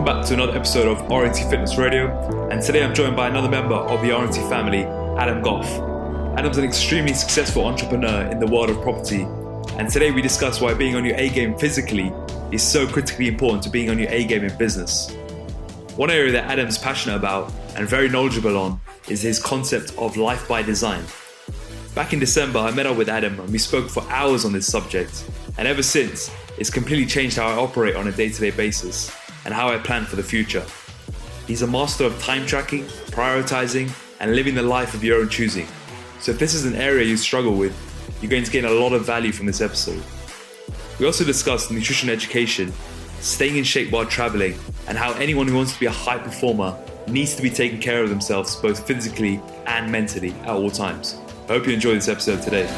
back to another episode of RNT Fitness Radio, and today I'm joined by another member of the RNT family, Adam Goff. Adam's an extremely successful entrepreneur in the world of property, and today we discuss why being on your A game physically is so critically important to being on your A game in business. One area that Adam's passionate about and very knowledgeable on is his concept of life by design. Back in December, I met up with Adam and we spoke for hours on this subject, and ever since, it's completely changed how I operate on a day-to-day basis and how I plan for the future. He's a master of time tracking, prioritising, and living the life of your own choosing. So if this is an area you struggle with, you're going to gain a lot of value from this episode. We also discussed nutrition education, staying in shape while traveling, and how anyone who wants to be a high performer needs to be taking care of themselves both physically and mentally at all times. I hope you enjoy this episode today.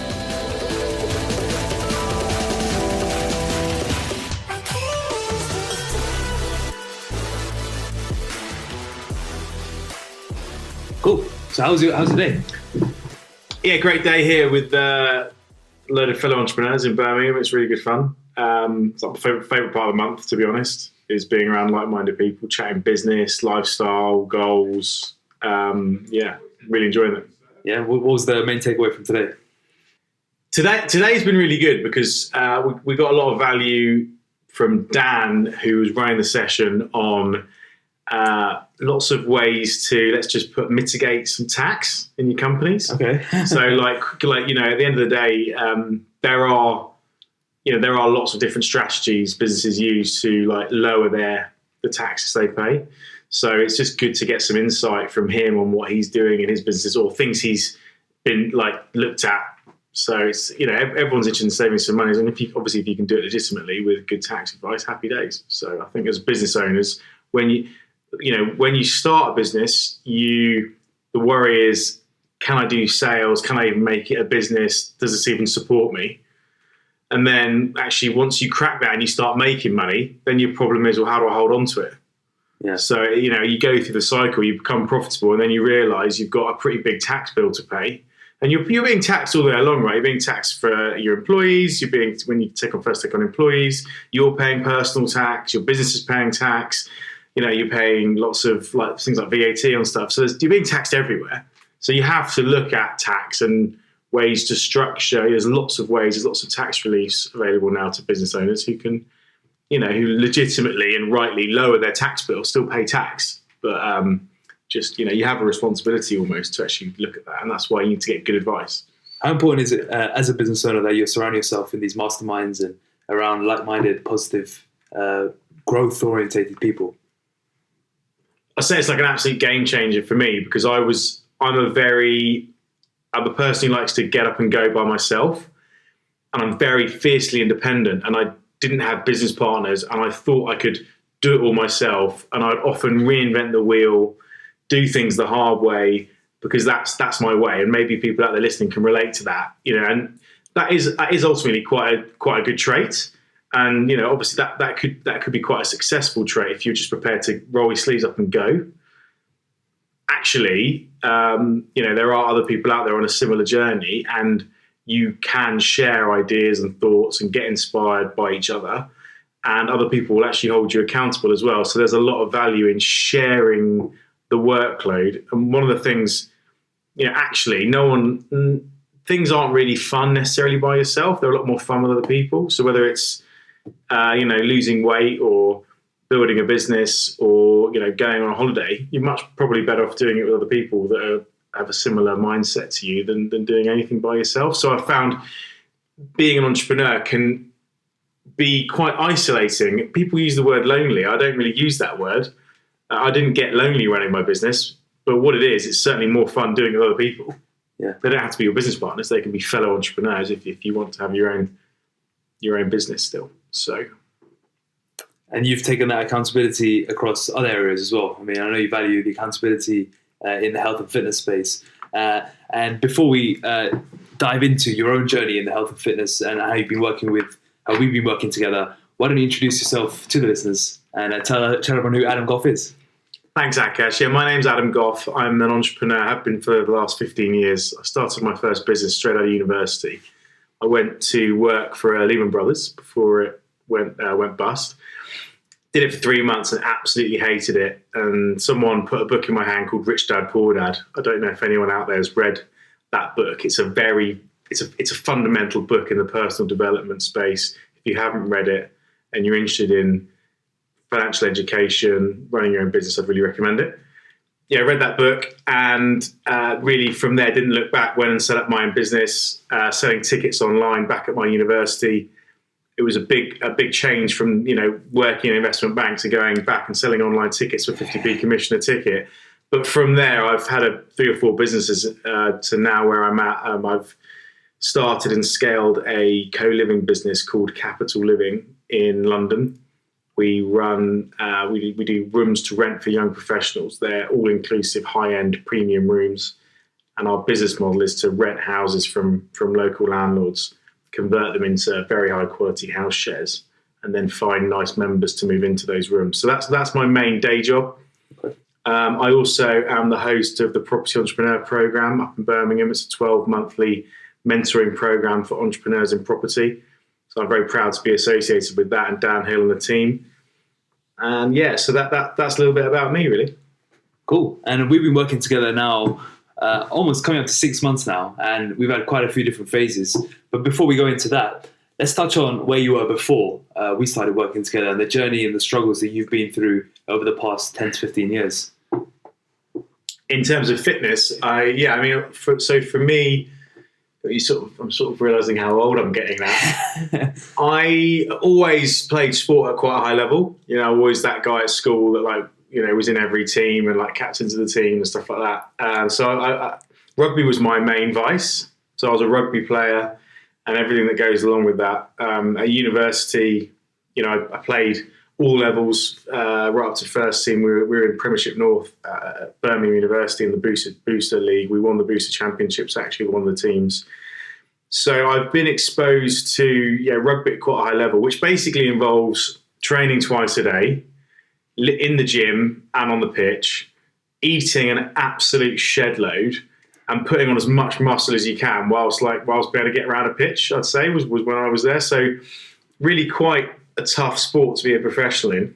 Cool. So how's your day? Yeah, great day here with a load of fellow entrepreneurs in Birmingham. It's really good fun. It's like my favourite part of the month, to be honest, is being around like-minded people, chatting business, lifestyle, goals. Really enjoying it. Yeah, what was the main takeaway from today? Today's been really good because we got a lot of value from Dan, who was running the session on lots of ways to, let's just mitigate some tax in your companies. Okay. So like at the end of the day, there are lots of different strategies businesses use to like lower the taxes they pay. So it's just good to get some insight from him on what he's doing in his business or things he's been like looked at. So it's, everyone's interested in saving some money. And if you can do it legitimately with good tax advice, happy days. So I think as business owners, when you start a business, the worry is, can I do sales? Can I even make it a business? Does this even support me? And then actually once you crack that and you start making money, then your problem is, well, how do I hold on to it? Yeah. So, you go through the cycle, you become profitable, and then you realize you've got a pretty big tax bill to pay. And you're being taxed all the way along, right? You're being taxed for your employees. When you take on employees, you're paying personal tax. Your business is paying tax. You're paying lots of things like VAT on stuff. So you're being taxed everywhere. So you have to look at tax and ways to structure. There's lots of ways. There's lots of tax reliefs available now to business owners who can, who legitimately and rightly lower their tax bill, still pay tax, but you have a responsibility almost to actually look at that, and that's why you need to get good advice. How important is it as a business owner that you surround yourself in these masterminds and around like-minded, positive, growth-orientated people? I say it's like an absolute game changer for me because I'm a person who likes to get up and go by myself, and I'm very fiercely independent, and I didn't have business partners, and I thought I could do it all myself, and I'd often reinvent the wheel, do things the hard way because that's my way, and maybe people out there listening can relate to that, and that is ultimately quite a good trait, and obviously that could be quite a successful trait if you're just prepared to roll your sleeves up and go. Actually, there are other people out there on a similar journey, and you can share ideas and thoughts and get inspired by each other, and other people will actually hold you accountable as well. So there's a lot of value in sharing the workload. And one of the things, things aren't really fun necessarily by yourself. They're a lot more fun with other people. So whether it's, losing weight or building a business or, going on a holiday, you're much probably better off doing it with other people that have a similar mindset to you than doing anything by yourself. So I found being an entrepreneur can be quite isolating. People use the word lonely. I don't really use that word. I didn't get lonely running my business, but what it is, it's certainly more fun doing it with other people. Yeah. They don't have to be your business partners. They can be fellow entrepreneurs if you want to have your own business still. So. And you've taken that accountability across other areas as well. I mean, I know you value the accountability in the health and fitness space. And before we dive into your own journey in the health and fitness and how we've been working together, why don't you introduce yourself to the listeners and tell everyone who Adam Goff is? Thanks, Akash. Yeah, my name's Adam Goff. I'm an entrepreneur. I have been for the last 15 years. I started my first business straight out of university. I went to work for Lehman Brothers before it went bust. Did it for 3 months and absolutely hated it. And someone put a book in my hand called Rich Dad Poor Dad. I don't know if anyone out there has read that book. It's a fundamental book in the personal development space. If you haven't read it and you're interested in financial education, running your own business, I'd really recommend it. Yeah, I read that book, and really from there didn't look back. Went and set up my own business, selling tickets online back at my university. It was a big change from working in investment banks and going back and selling online tickets for 50p commission a ticket. But from there, I've had 3 or 4 businesses to now where I'm at. I've started and scaled a co-living business called Capital Living in London. We run, we do rooms to rent for young professionals. They're all-inclusive, high-end premium rooms. And our business model is to rent houses from local landlords, convert them into very high-quality house shares, and then find nice members to move into those rooms. So that's my main day job. I also am the host of the Property Entrepreneur Program up in Birmingham. It's a 12-monthly mentoring program for entrepreneurs in property. So I'm very proud to be associated with that and Dan Hill and the team. And yeah, so that's a little bit about me, really. Cool. And we've been working together now, almost coming up to 6 months now, and we've had quite a few different phases. But before we go into that, let's touch on where you were before we started working together and the journey and the struggles that you've been through over the past 10 to 15 years. In terms of fitness, for me, I'm sort of realizing how old I'm getting now. I always played sport at quite a high level. Always that guy at school that was in every team and captains of the team and stuff like that. So rugby was my main vice. So I was a rugby player and everything that goes along with that. At university, I played all levels right up to first team. We were in Premiership North at Birmingham University in the Booster League. We won the Booster Championships, actually, one of the teams. So I've been exposed to rugby at quite a high level, which basically involves training twice a day, in the gym and on the pitch, eating an absolute shed load and putting on as much muscle as you can whilst being able to get around a pitch, I'd say, was when I was there. So really quite a tough sport to be a professional in,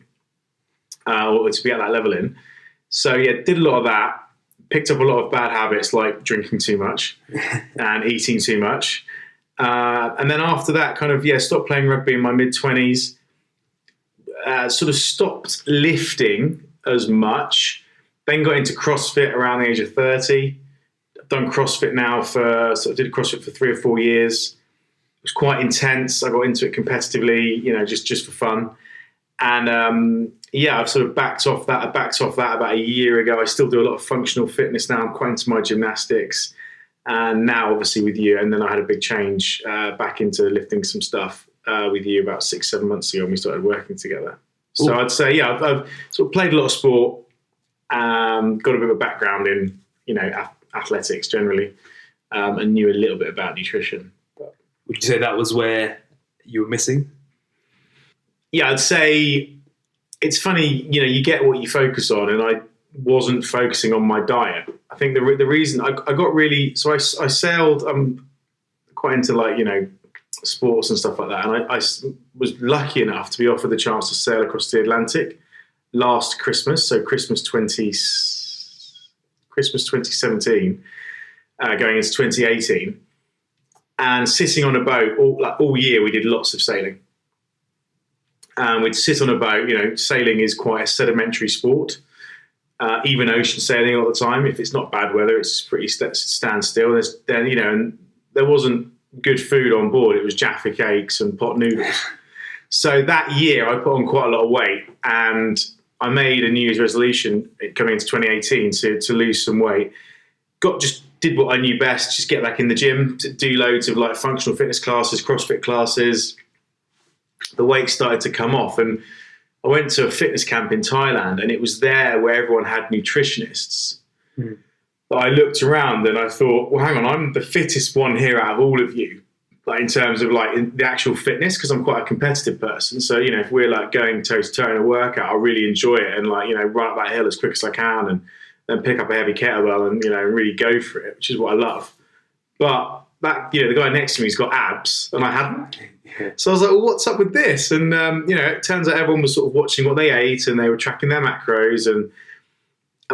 or to be at that level in. So yeah, did a lot of that. Picked up a lot of bad habits like drinking too much and eating too much. And then after that, stopped playing rugby in my mid-20s. Sort of stopped lifting as much. Then got into CrossFit around the age of 30. I've done CrossFit now did CrossFit for 3 or 4 years. It was quite intense. I got into it competitively, just for fun. And I've sort of backed off that. I backed off that about a year ago. I still do a lot of functional fitness now. I'm quite into my gymnastics. And now, obviously, with you. And then I had a big change back into lifting some stuff with you about 6-7 months ago when we started working together. Ooh. So I'd say, I've sort of played a lot of sport, got a bit of a background in, athletics generally, and knew a little bit about nutrition. But would you say that was where you were missing? Yeah, I'd say it's funny, you get what you focus on, and I wasn't focusing on my diet. I think the reason I got really, so I sailed, I'm quite into sports and stuff like that, and I was lucky enough to be offered the chance to sail across the Atlantic last Christmas, so Christmas 2017, going into 2018, and sitting on a boat all year. We did lots of sailing. And we'd sit on a boat. Sailing is quite a sedimentary sport. Even ocean sailing all the time. If it's not bad weather, it's pretty standstill. And there wasn't good food on board. It was Jaffa cakes and pot noodles. So that year, I put on quite a lot of weight, and I made a New Year's resolution coming into 2018 to lose some weight. Did what I knew best, just get back in the gym, do loads of functional fitness classes, CrossFit classes. The weight started to come off, and I went to a fitness camp in Thailand, and it was there where everyone had nutritionists. Mm. But I looked around and I thought, well, hang on, I'm the fittest one here out of all of you, in terms of in the actual fitness, because I'm quite a competitive person. So, if we're going toe to toe in a workout, I really enjoy it and run up that hill as quick as I can and then pick up a heavy kettlebell and, really go for it, which is what I love. But that, the guy next to me's got abs and I hadn't. So I was like, well, what's up with this? And, it turns out everyone was sort of watching what they ate and they were tracking their macros and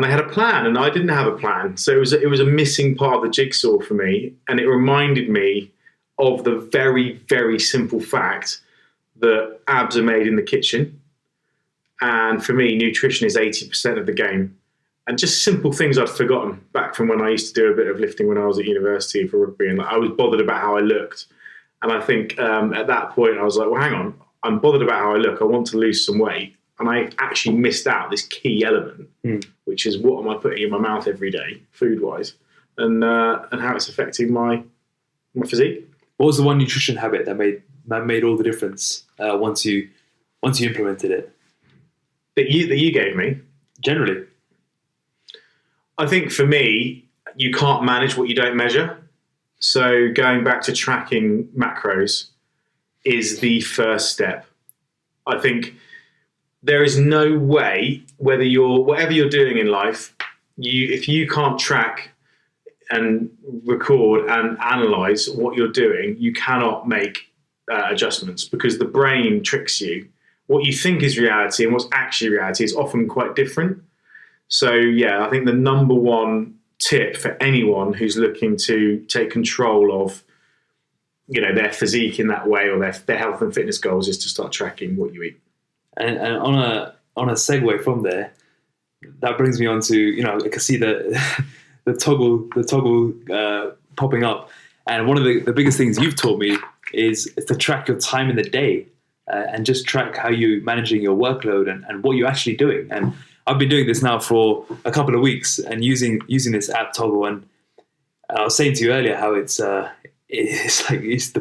they had a plan and I didn't have a plan. So it was a missing part of the jigsaw for me. And it reminded me of the very, very simple fact that abs are made in the kitchen. And for me, nutrition is 80% of the game. And just simple things I'd forgotten back from when I used to do a bit of lifting when I was at university for rugby. And I was bothered about how I looked. And I think at that point, I was like, well, hang on. I'm bothered about how I look. I want to lose some weight. And I actually missed out this key element, which is what am I putting in my mouth every day, food-wise, and how it's affecting my physique. What was the one nutrition habit that made all the difference once you implemented it? That you gave me? Generally. I think for me, you can't manage what you don't measure. So going back to tracking macros is the first step. I think there is no way, whatever you're doing in life, if you can't track and record and analyze what you're doing, you cannot make adjustments because the brain tricks you. What you think is reality and what's actually reality is often quite different. So yeah, I think the number one tip for anyone who's looking to take control of, their physique in that way or their health and fitness goals is to start tracking what you eat. And on a segue from there, that brings me on to, I can see the toggle popping up. And one of the biggest things you've taught me is to track your time in the day and just track how you're managing your workload and what you're actually doing. And I've been doing this now for a couple of weeks and using this app Toggle. And I was saying to you earlier how it's the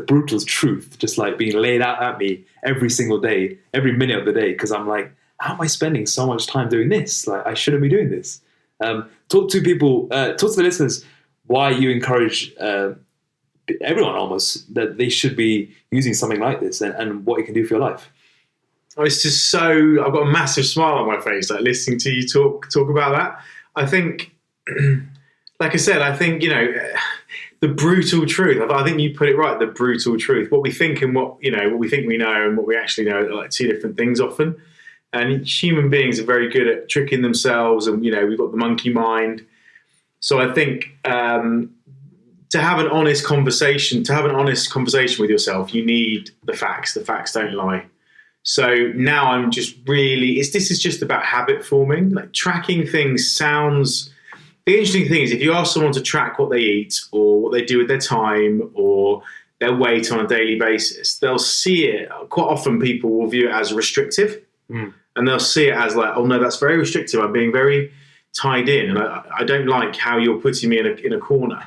brutal truth, just like being laid out at me every single day, every minute of the day. Because I'm like, how am I spending so much time doing this? Like, I shouldn't be doing this. Talk to the listeners why you encourage everyone almost that they should be using something like this and what it can do for your life. Oh, it's just so, I've got a massive smile on my face, like listening to you talk about that. I think, like I said, the brutal truth. I think you put it right. The brutal truth. What we think and what we think we know and what we actually know are like two different things often. And human beings are very good at tricking themselves. And we've got the monkey mind. So I think to have an honest conversation with yourself, you need the facts. The facts don't lie. So now I'm just really. This is just about habit forming. Like tracking things sounds. The interesting thing is if you ask someone to track what they eat or what they do with their time or their weight on a daily basis, they'll see it. Quite often people will view it as restrictive and they'll see it as like, oh no, that's very restrictive. I'm being very tied in and I don't like how you're putting me in a corner.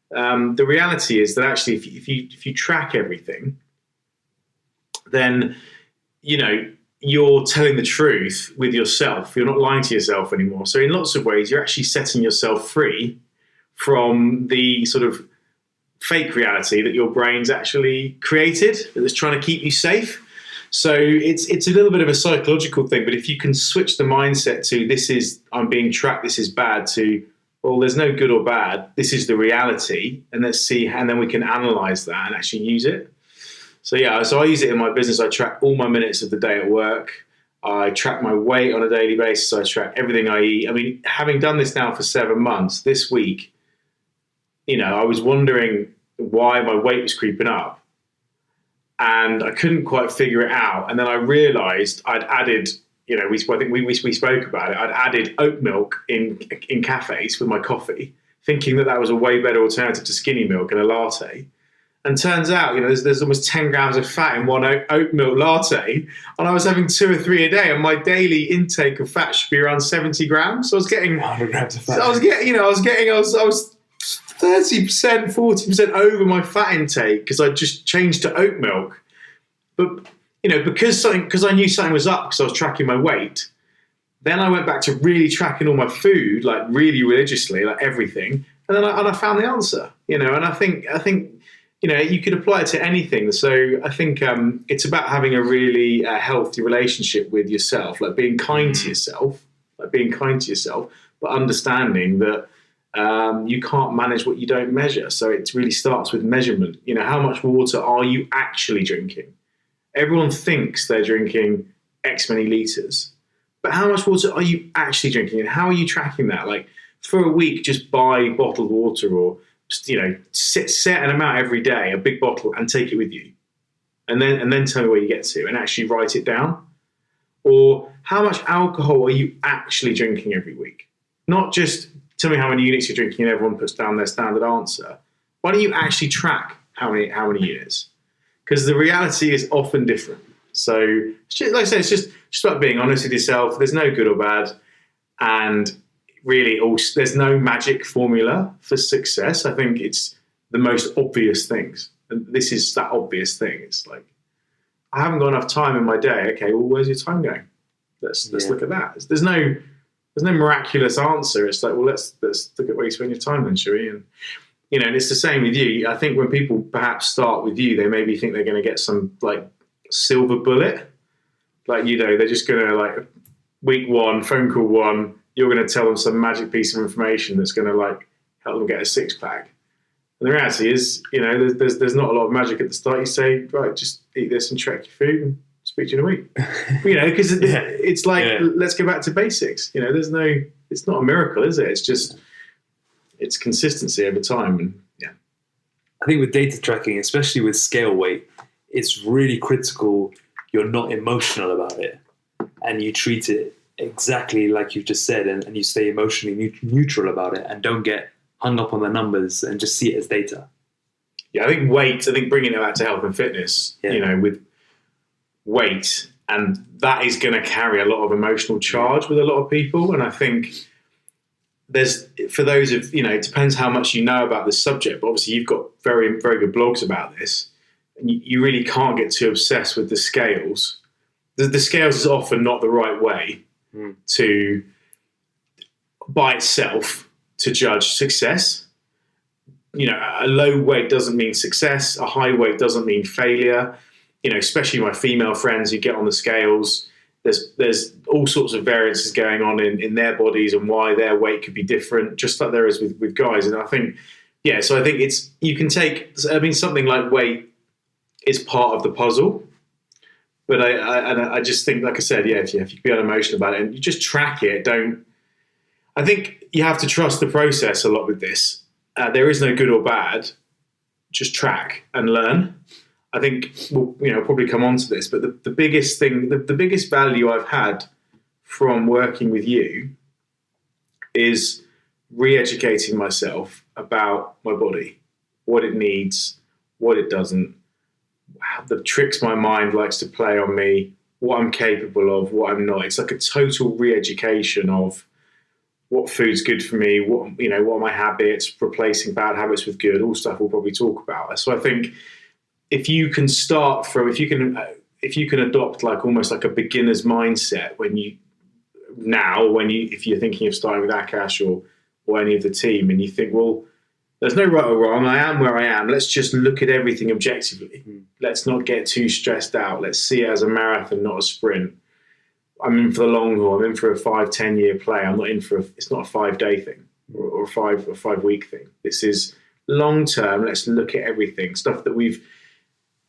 The reality is that actually if you track everything, then, you're telling the truth with yourself. You're not lying to yourself anymore. So in lots of ways, you're actually setting yourself free from the sort of fake reality that your brain's actually created that's trying to keep you safe. So it's a little bit of a psychological thing, but if you can switch the mindset to I'm being tracked, this is bad, to, well, there's no good or bad, this is the reality, and let's see, and then we can analyze that and actually use it. So I use it in my business. I track all my minutes of the day at work. I track my weight on a daily basis. I track everything I eat. I mean, having done this now for 7 months, this week, I was wondering why my weight was creeping up. And I couldn't quite figure it out. And then I realized I'd added, I think we spoke about it. I'd added oat milk in cafes with my coffee, thinking that was a way better alternative to skinny milk and a latte. And turns out, there's almost 10 grams of fat in one oat milk latte. And I was having 2 or 3 a day. And my daily intake of fat should be around 70 grams. So I was getting 100 grams of fat. I was 30%, 40% over my fat intake because I just changed to oat milk. But, because I knew something was up because I was tracking my weight, then I went back to really tracking all my food, like really religiously, like everything. And then I found the answer, and I think, you could apply it to anything. So I think it's about having a really healthy relationship with yourself, like being kind to yourself, but understanding that You can't manage what you don't measure. So it really starts with measurement. How much water are you actually drinking? Everyone thinks they're drinking X many litres, but how much water are you actually drinking, and how are you tracking that? Like, for a week, just buy bottled water, or set an amount every day, a big bottle, and take it with you, and then tell me where you get to, and actually write it down. Or how much alcohol are you actually drinking every week? Not just tell me how many units you're drinking and everyone puts down their standard answer. Why don't you actually track how many units? Because the reality is often different. So, like I say, it's just about being honest with yourself. There's no good or bad, and really, there's no magic formula for success. I think it's the most obvious things, and this is that obvious thing. It's like, I haven't got enough time in my day. Okay, well, where's your time going? Let's look at that. There's no miraculous answer. It's like, well, let's look at where you spend your time then, shall we? And and it's the same with you. I think when people perhaps start with you, they maybe think they're going to get some like silver bullet, like they're just going to, like, week one, phone call one, you're going to tell them some magic piece of information that's going to like help them get a six pack. And the reality is, there's not a lot of magic at the start. You say, right, just eat this and track your food and speak to you in a week. Because it's like, let's go back to basics. It's not a miracle, is it? It's consistency over time. And I think with data tracking, especially with scale weight, it's really critical you're not emotional about it, and you treat it exactly like you've just said, and you stay emotionally neutral about it, and don't get hung up on the numbers and just see it as data. Yeah, I think bringing it back to health and fitness, with weight, and that is going to carry a lot of emotional charge with a lot of people. And I think for those of, it depends how much you know about this subject, but obviously you've got very, very good blogs about this, and you really can't get too obsessed with the scales. The scales is often not the right way to, by itself, to judge success. A low weight doesn't mean success. A high weight doesn't mean failure. Especially my female friends who get on the scales, there's all sorts of variances going on in their bodies and why their weight could be different, just like there is with guys. And I think, so I think you can take, something like weight is part of the puzzle. But I just think, like I said, if you be unemotional about it and you just track it, I think you have to trust the process a lot with this. There is no good or bad. Just track and learn. I think we'll probably come on to this, but the biggest thing, the biggest value I've had from working with you is re-educating myself about my body, what it needs, what it doesn't, the tricks my mind likes to play on me, what I'm capable of, what I'm not. It's like a total re-education of what food's good for me, what are my habits, replacing bad habits with good, all stuff we'll probably talk about. So I think if you can adopt like almost like a beginner's mindset if you're thinking of starting with Akash or any of the team, and you think, well, there's no right or wrong, I am where I am, let's just look at everything objectively. Let's not get too stressed out. Let's see it as a marathon, not a sprint. I'm in for the long haul. I'm in for a 5-10 year play. I'm not in for it's not a 5-day thing or a 5 week thing. This is long term. Let's look at everything, stuff that we've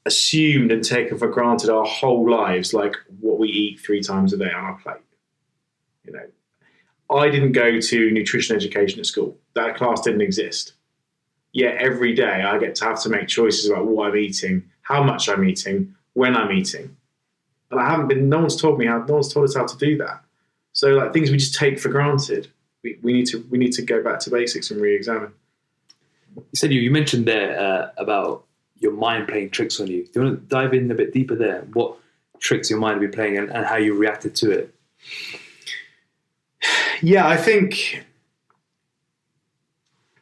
assumed and taken for granted our whole lives, like what we eat 3 times a day on our plate. I didn't go to nutrition education at school. That class didn't exist. Yet every day I get to have to make choices about what I'm eating, how much I'm eating, when I'm eating. And no one's told us how to do that. So like things we just take for granted, we need to go back to basics and re-examine. You said you mentioned there about your mind playing tricks on you. Do you want to dive in a bit deeper there? What tricks your mind have been playing and how you reacted to it? Yeah, I think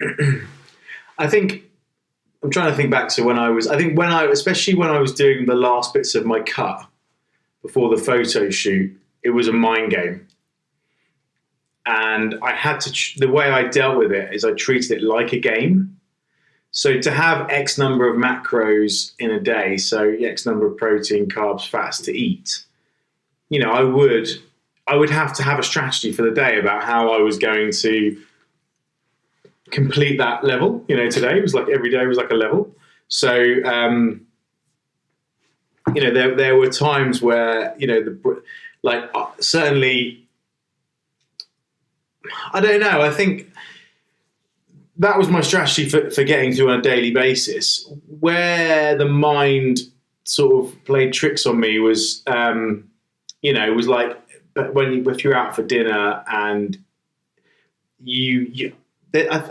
I'm trying to think back to especially when I was doing the last bits of my cut before the photo shoot, it was a mind game. And I had to, the way I dealt with it is I treated it like a game. So to have X number of macros in a day, so X number of protein, carbs, fats to eat, I would have to have a strategy for the day about how I was going to complete that level. Today was like every day was like a level. So, there were times where, certainly, I don't know. I think that was my strategy for getting through on a daily basis. Where the mind sort of played tricks on me was, it was like if you're out for dinner and I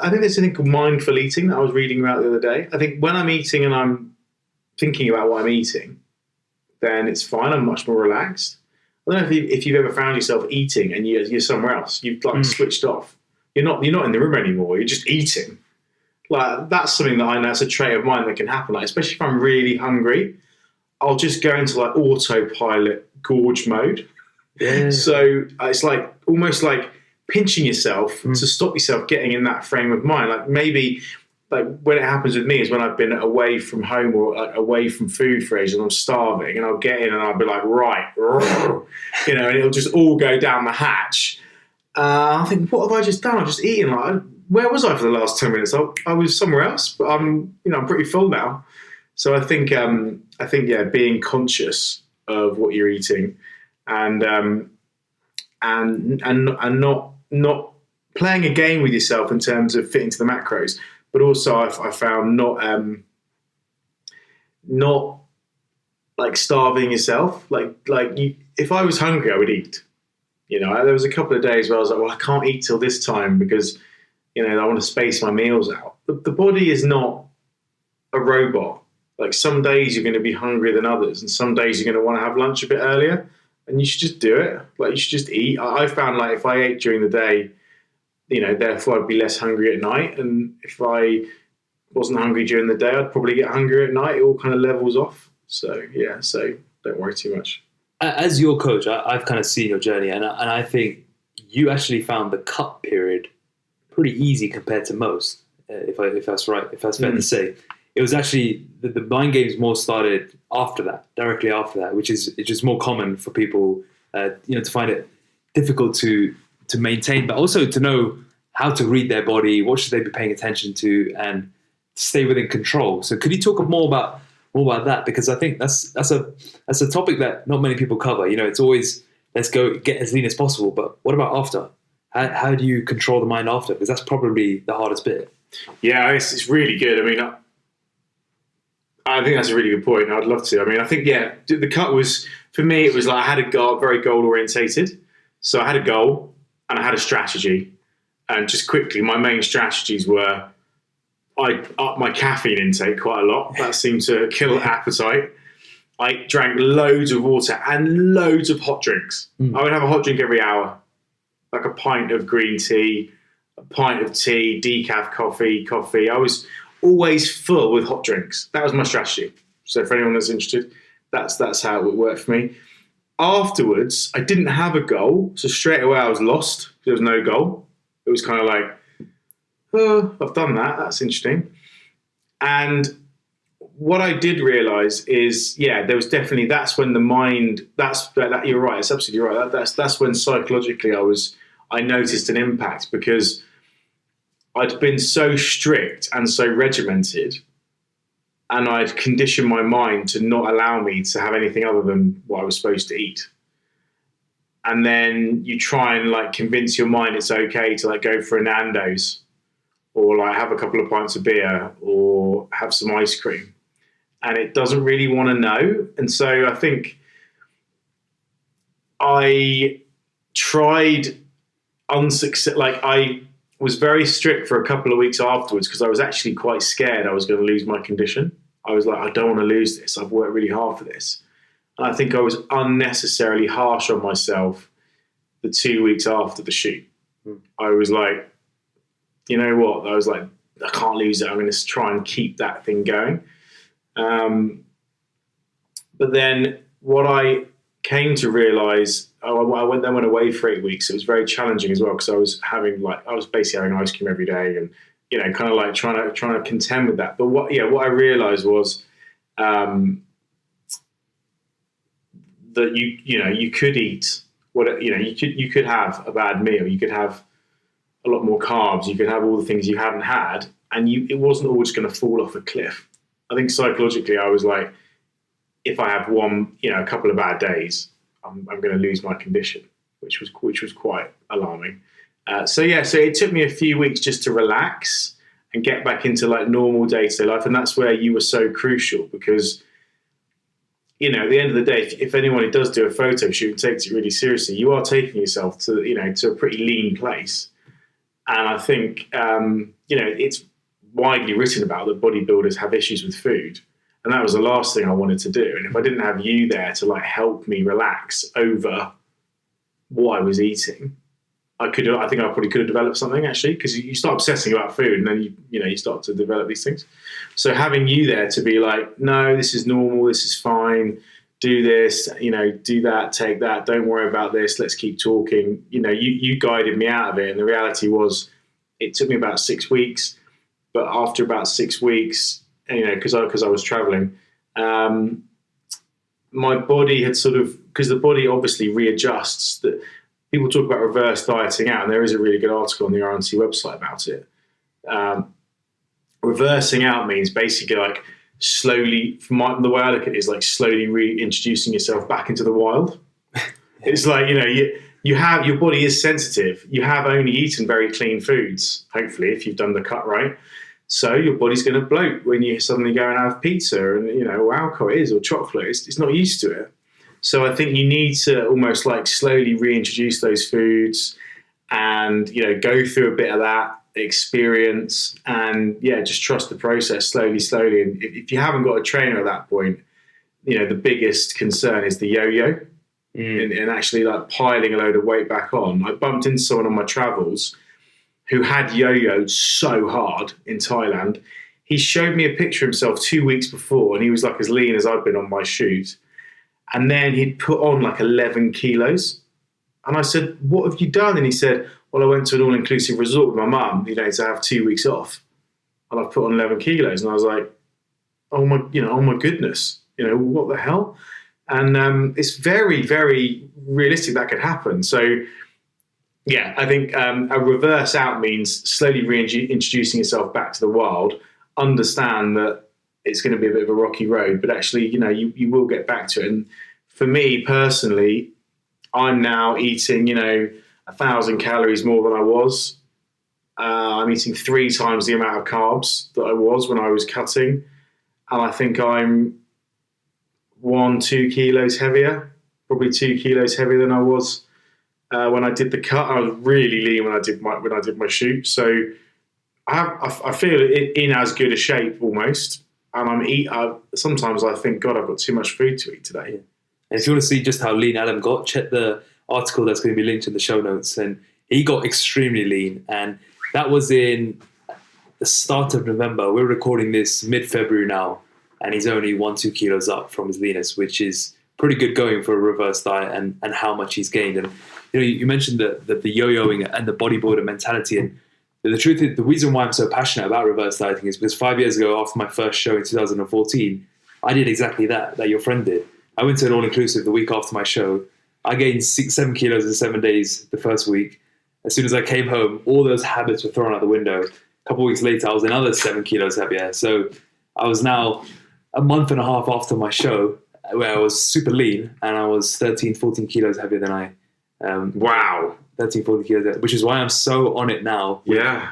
think there's something called mindful eating that I was reading about the other day. I think when I'm eating and I'm thinking about what I'm eating, then it's fine. I'm much more relaxed. I don't know if you've ever found yourself eating and you're somewhere else. You've switched off. You're not in the room anymore. You're just eating. Like that's something that I know. It's a trait of mine that can happen. Like especially if I'm really hungry, I'll just go into like autopilot gorge mode. Yeah. So it's like almost like pinching yourself to stop yourself getting in that frame of mind. Like maybe like when it happens with me is when I've been away from home or away from food for ages and I'm starving and I'll get in and I'll be like, right, and it'll just all go down the hatch. I think, what have I just done? I've just eaten. Like, where was I for the last 10 minutes? I was somewhere else, but I'm pretty full now. So I think, being conscious of what you're eating and not playing a game with yourself in terms of fitting to the macros, but also I found not like starving yourself. If I was hungry, I would eat. There was a couple of days where I was like, well, I can't eat till this time because, I want to space my meals out. But the body is not a robot. Like some days you're going to be hungrier than others, and some days you're going to want to have lunch a bit earlier, and you should just do it. Like you should just eat. I found like if I ate during the day, therefore I'd be less hungry at night. And if I wasn't hungry during the day, I'd probably get hungrier at night. It all kind of levels off. So don't worry too much. As your coach, I've kind of seen your journey, and I think you actually found the cut period pretty easy compared to most. If that's right, if that's fair to say, it was actually the mind games more started after that, directly after that, which is it's just more common for people, to find it difficult to maintain, but also to know how to read their body, what should they be paying attention to, and stay within control. So, could you talk more about that? Because I think that's a topic that not many people cover. It's always let's go get as lean as possible, but what about after? How do you control the mind after? Because that's probably the hardest bit. Yeah, it's really good. I mean, I think that's a really good point. I'd love to. I mean, I think, the cut was, for me, it was like I had a goal, very goal orientated. So I had a goal and I had a strategy. And just quickly, my main strategies were I upped my caffeine intake quite a lot. That seemed to kill appetite. I drank loads of water and loads of hot drinks. I would have a hot drink every hour, like a pint of green tea, a pint of tea, decaf coffee. I was always full with hot drinks. That was my strategy. So for anyone that's interested, that's how it would work for me. Afterwards, I didn't have a goal. So straight away I was lost. There was no goal. It was kind of like, oh, I've done that. That's interesting. And what I did realize is, there was definitely, that's when the mind, that you're right. It's absolutely right. That's when psychologically I noticed an impact because I'd been so strict and so regimented, and I'd conditioned my mind to not allow me to have anything other than what I was supposed to eat. And then you try and like convince your mind it's okay to like go for a Nando's or like have a couple of pints of beer or have some ice cream, and it doesn't really want to know. And so I think I tried unsuccessful. Like I was very strict for a couple of weeks afterwards because I was actually quite scared I was going to lose my condition. I was like, I don't want to lose this. I've worked really hard for this. And I think I was unnecessarily harsh on myself the 2 weeks after the shoot. I was like, you know what? I was like, I can't lose it. I'm going to try and keep that thing going. But then what I came to realize, I went away for 8 weeks. It was very challenging as well because I was basically having ice cream every day and, kind of like trying to contend with that. But what I realized was that you could eat you could have a bad meal. You could have a lot more carbs. You could have all the things you hadn't had, and it wasn't all just going to fall off a cliff. I think psychologically, I was like, if I have a couple of bad days, I'm going to lose my condition, which was quite alarming. So it took me a few weeks just to relax and get back into like normal day-to-day life, and that's where you were so crucial because, at the end of the day, if anyone who does do a photo shoot and takes it really seriously, you are taking yourself to a pretty lean place. And I think it's widely written about that bodybuilders have issues with food, and that was the last thing I wanted to do. And if I didn't have you there to like help me relax over what I was eating, I think I probably could have developed something actually, because you start obsessing about food and then you start to develop these things. So having you there to be like, no, this is normal, this is fine, do this, do that, take that, don't worry about this, let's keep talking. You guided me out of it, and the reality was it took me about 6 weeks, but after about 6 weeks, because I was traveling, my body had because the body obviously readjusts. That people talk about reverse dieting out, and there is a really good article on the RNT website about it. Reversing out means basically like slowly, the way I look at it is like slowly reintroducing yourself back into the wild. It's like, you have, your body is sensitive. You have only eaten very clean foods, hopefully, if you've done the cut right. So your body's going to bloat when you suddenly go and have pizza and, or alcohol or chocolate. It's not used to it. So I think you need to almost like slowly reintroduce those foods and, go through a bit of that experience and just trust the process slowly. And if you haven't got a trainer at that point, the biggest concern is the yo-yo and actually like piling a load of weight back on. I bumped into someone on my travels who had yo-yoed so hard in Thailand. He showed me a picture of himself 2 weeks before, and he was like as lean as I'd been on my shoot. And then he'd put on like 11 kilos. And I said, what have you done? And he said, well, I went to an all-inclusive resort with my mum, to have 2 weeks off. And I've put on 11 kilos. And I was like, oh my goodness, what the hell? And it's very, very realistic that could happen. So, I think a reverse out means slowly reintroducing yourself back to the wild. Understand that it's going to be a bit of a rocky road, but actually, you will get back to it. And for me personally, I'm now eating, 1,000 calories more than I was. I'm eating 3 times the amount of carbs that I was when I was cutting. And I think I'm 1-2 kilos heavier, probably 2 kilos heavier than I was when I did the cut. I was really lean when I did my shoot. So I feel in as good a shape almost. And sometimes I think, God, I've got too much food to eat today. And if you want to see just how lean Adam got, check the article that's going to be linked in the show notes. And he got extremely lean. And that was in the start of November. We're recording this mid-February now. And he's only 1-2 kilos up from his leanness, which is pretty good going for a reverse diet and how much he's gained. And you mentioned the yo-yoing and the bodybuilder mentality. And the truth is, the reason why I'm so passionate about reverse dieting is because 5 years ago, after my first show in 2014, I did exactly that your friend did. I went to an all-inclusive the week after my show. I gained 6-7 kilos in 7 days the first week. As soon as I came home, all those habits were thrown out the window. A couple of weeks later, I was another 7 kilos heavier. So I was now a month and a half after my show where I was super lean, and I was 13-14 kilos heavier than I... Wow. 13-14 kilos, which is why I'm so on it now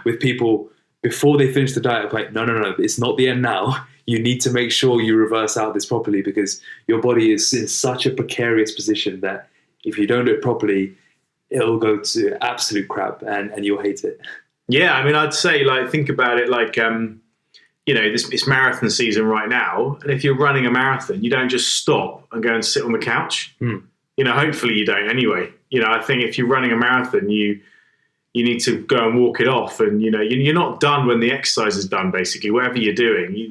with people before they finish the diet. I'm like, no, it's not the end now. You need to make sure you reverse out this properly, because your body is in such a precarious position that if you don't do it properly, it'll go to absolute crap and you'll hate it. Yeah, I mean, I'd say, think about it like, it's marathon season right now. And if you're running a marathon, you don't just stop and go and sit on the couch. Hopefully you don't anyway. I think if you're running a marathon, you need to go and walk it off. And, you're not done when the exercise is done, basically, whatever you're doing.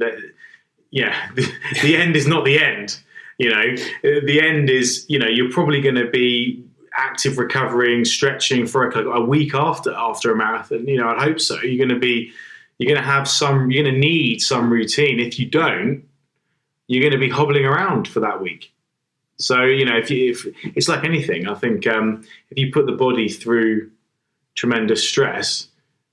The end is not the end. The end is, you're probably going to be active, recovering, stretching for a week after a marathon. I'd hope so. You're going to need some routine. If you don't, you're going to be hobbling around for that week. So, if it's like anything, I think if you put the body through tremendous stress,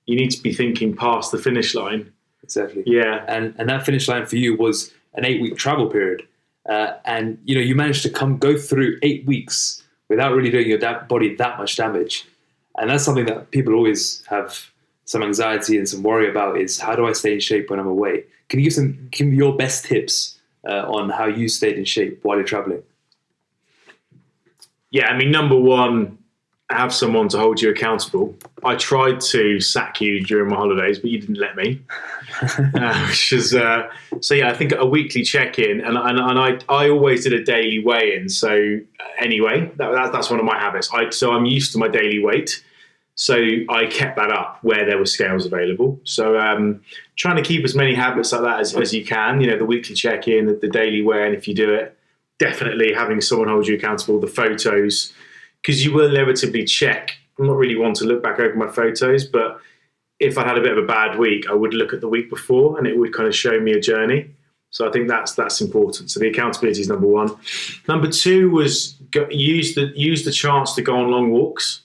You need to be thinking past the finish line. Exactly. Yeah. And that finish line for you was an 8-week travel period. And, you managed to go through 8 weeks without really doing your body that much damage. And that's something that people always have some anxiety and some worry about, is how do I stay in shape when I'm away? Can you give me your best tips on how you stayed in shape while you're traveling? Yeah, I mean, number one, have someone to hold you accountable. I tried to sack you during my holidays, but you didn't let me. Which is so yeah. I think a weekly check-in, and I always did a daily weigh-in. So anyway, that's one of my habits. So I'm used to my daily weight, so I kept that up where there were scales available. So trying to keep as many habits like that as you can. The weekly check-in, the daily weigh-in, if you do it. Definitely having someone hold you accountable. The photos, because you will inevitably check. I'm not really one to look back over my photos, but if I had a bit of a bad week, I would look at the week before, and it would kind of show me a journey. So I think that's important. So the accountability is number one. Number two was use the chance to go on long walks.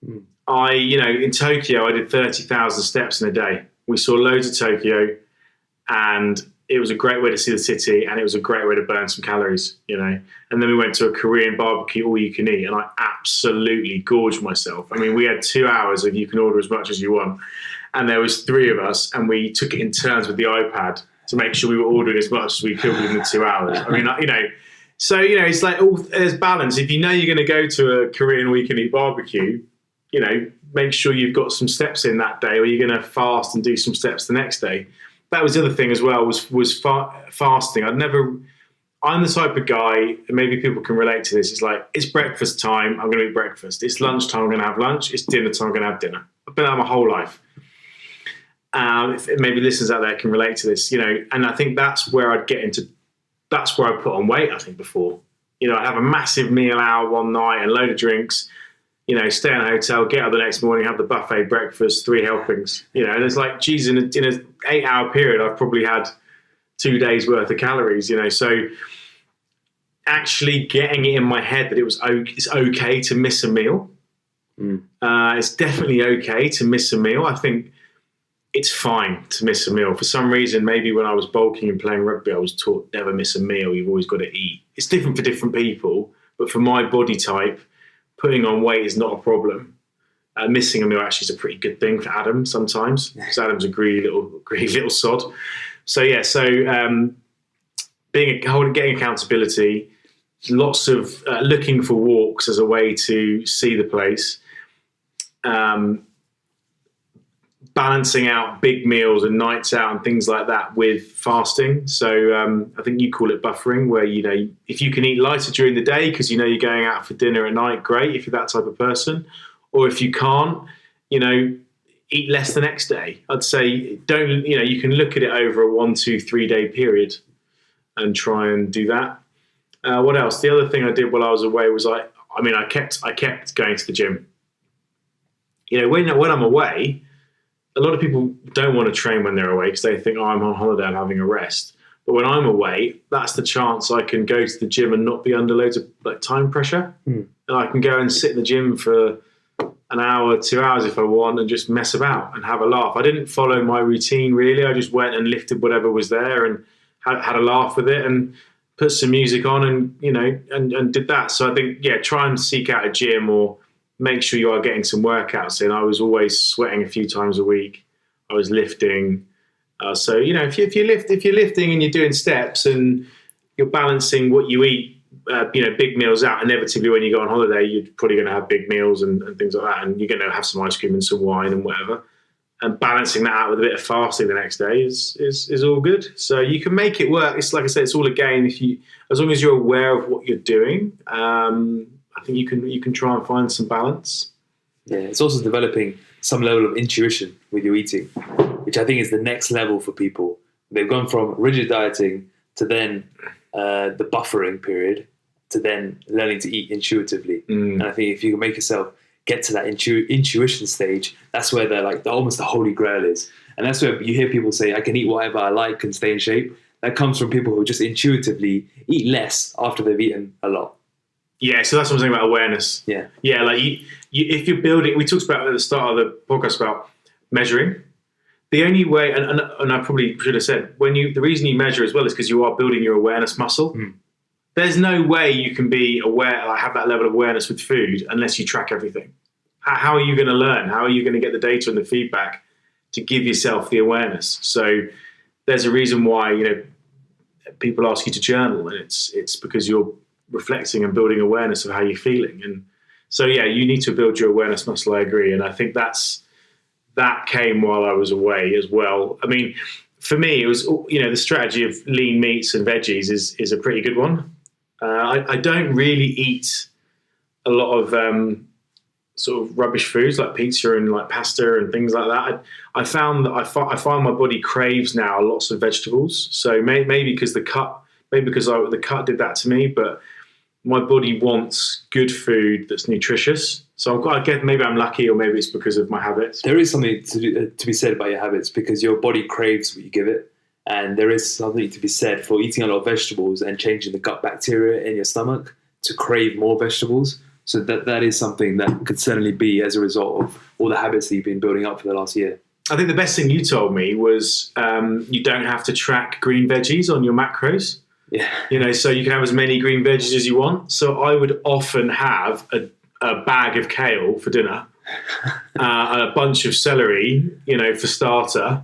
In Tokyo, I did 30,000 steps in a day. We saw loads of Tokyo, and it was a great way to see the city, and it was a great way to burn some calories, And then we went to a Korean barbecue, all you can eat, and I absolutely gorged myself. I mean, we had 2 hours of you can order as much as you want. And there was 3 of us, and we took it in turns with the iPad to make sure we were ordering as much as we could within the 2 hours. I mean, so, it's like there's balance. If you're going to go to a Korean all you can eat barbecue, make sure you've got some steps in that day, or you're going to fast and do some steps the next day. That was the other thing as well, was fasting. I'm the type of guy, and maybe people can relate to this. It's like, it's breakfast time, I'm going to eat breakfast. It's lunchtime, I'm going to have lunch. It's dinner time, I'm going to have dinner. I've been out my whole life. If maybe listeners out there can relate to this, and I think that's where I put on weight, I think, before. I'd have a massive meal out one night and a load of drinks, stay in a hotel, get up the next morning, have the buffet breakfast, 3 helpings, and it's like, geez, in an 8-hour period, I've probably had 2 days worth of calories, so actually getting it in my head that it's okay to miss a meal. It's definitely okay to miss a meal. I think it's fine to miss a meal. For some reason, maybe when I was bulking and playing rugby, I was taught never miss a meal. You've always got to eat. It's different for different people, but for my body type, putting on weight is not a problem. Missing a meal actually is a pretty good thing for Adam sometimes, because Adam's a greedy little sod. So yeah, getting accountability, lots of looking for walks as a way to see the place, balancing out big meals and nights out and things like that with fasting. So I think you call it buffering, where if you can eat lighter during the day because you're going out for dinner at night, great if you're that type of person. Or if you can't, eat less the next day. I'd say don't. You can look at it over a 1, 2, 3 day period and try and do that. What else? The other thing I did while I was away was I kept going to the gym. When I'm away, a lot of people don't want to train when they're away because they think, I'm on holiday, I'm having a rest. But when I'm away, that's the chance I can go to the gym and not be under loads of time pressure. And I can go and sit in the gym for an hour, 2 hours if I want, and just mess about and have a laugh. I didn't follow my routine really. I just went and lifted whatever was there and had a laugh with it and put some music on and and did that. So I think try and seek out a gym or make sure you are getting some workouts in. I was always sweating a few times a week. I was lifting. So if you're lifting and you're doing steps and you're balancing what you eat, big meals out. Inevitably, when you go on holiday, you're probably going to have big meals and things like that, and you're going to have some ice cream and some wine and whatever. And balancing that out with a bit of fasting the next day is all good. So you can make it work. It's like I said, it's all a game. As long as you're aware of what you're doing, I think you can try and find some balance. Yeah, it's also developing some level of intuition with your eating, which I think is the next level for people. They've gone from rigid dieting to then the buffering period to then learning to eat intuitively. And I think if you can make yourself get to that intuition stage, that's where almost the holy grail is. And that's where you hear people say, I can eat whatever I like and stay in shape. That comes from people who just intuitively eat less after they've eaten a lot. Yeah, so that's what I'm saying about awareness. Yeah. Yeah, like if you're building, we talked about at the start of the podcast about measuring. The only way, and I probably should have said, the reason you measure as well is because you are building your awareness muscle. There's no way you can be aware, like have that level of awareness with food unless you track everything. How are you going to learn? How are you going to get the data and the feedback to give yourself the awareness? So there's a reason why, people ask you to journal, and it's because you're reflecting and building awareness of how you're feeling. And so, you need to build your awareness muscle. I agree. And I think that came while I was away as well. I mean, for me, it was, the strategy of lean meats and veggies is a pretty good one. I don't really eat a lot of sort of rubbish foods like pizza and like pasta and things like that. I found that I find my body craves now lots of vegetables. So maybe because the cut did that to me, but my body wants good food that's nutritious. So I guess maybe I'm lucky, or maybe it's because of my habits. There is something to be said about your habits, because your body craves what you give it. And there is something to be said for eating a lot of vegetables and changing the gut bacteria in your stomach to crave more vegetables. So that is something that could certainly be as a result of all the habits that you've been building up for the last year. I think the best thing you told me was you don't have to track green veggies on your macros. Yeah. So you can have as many green veggies as you want. So I would often have a bag of kale for dinner, a bunch of celery, for starter,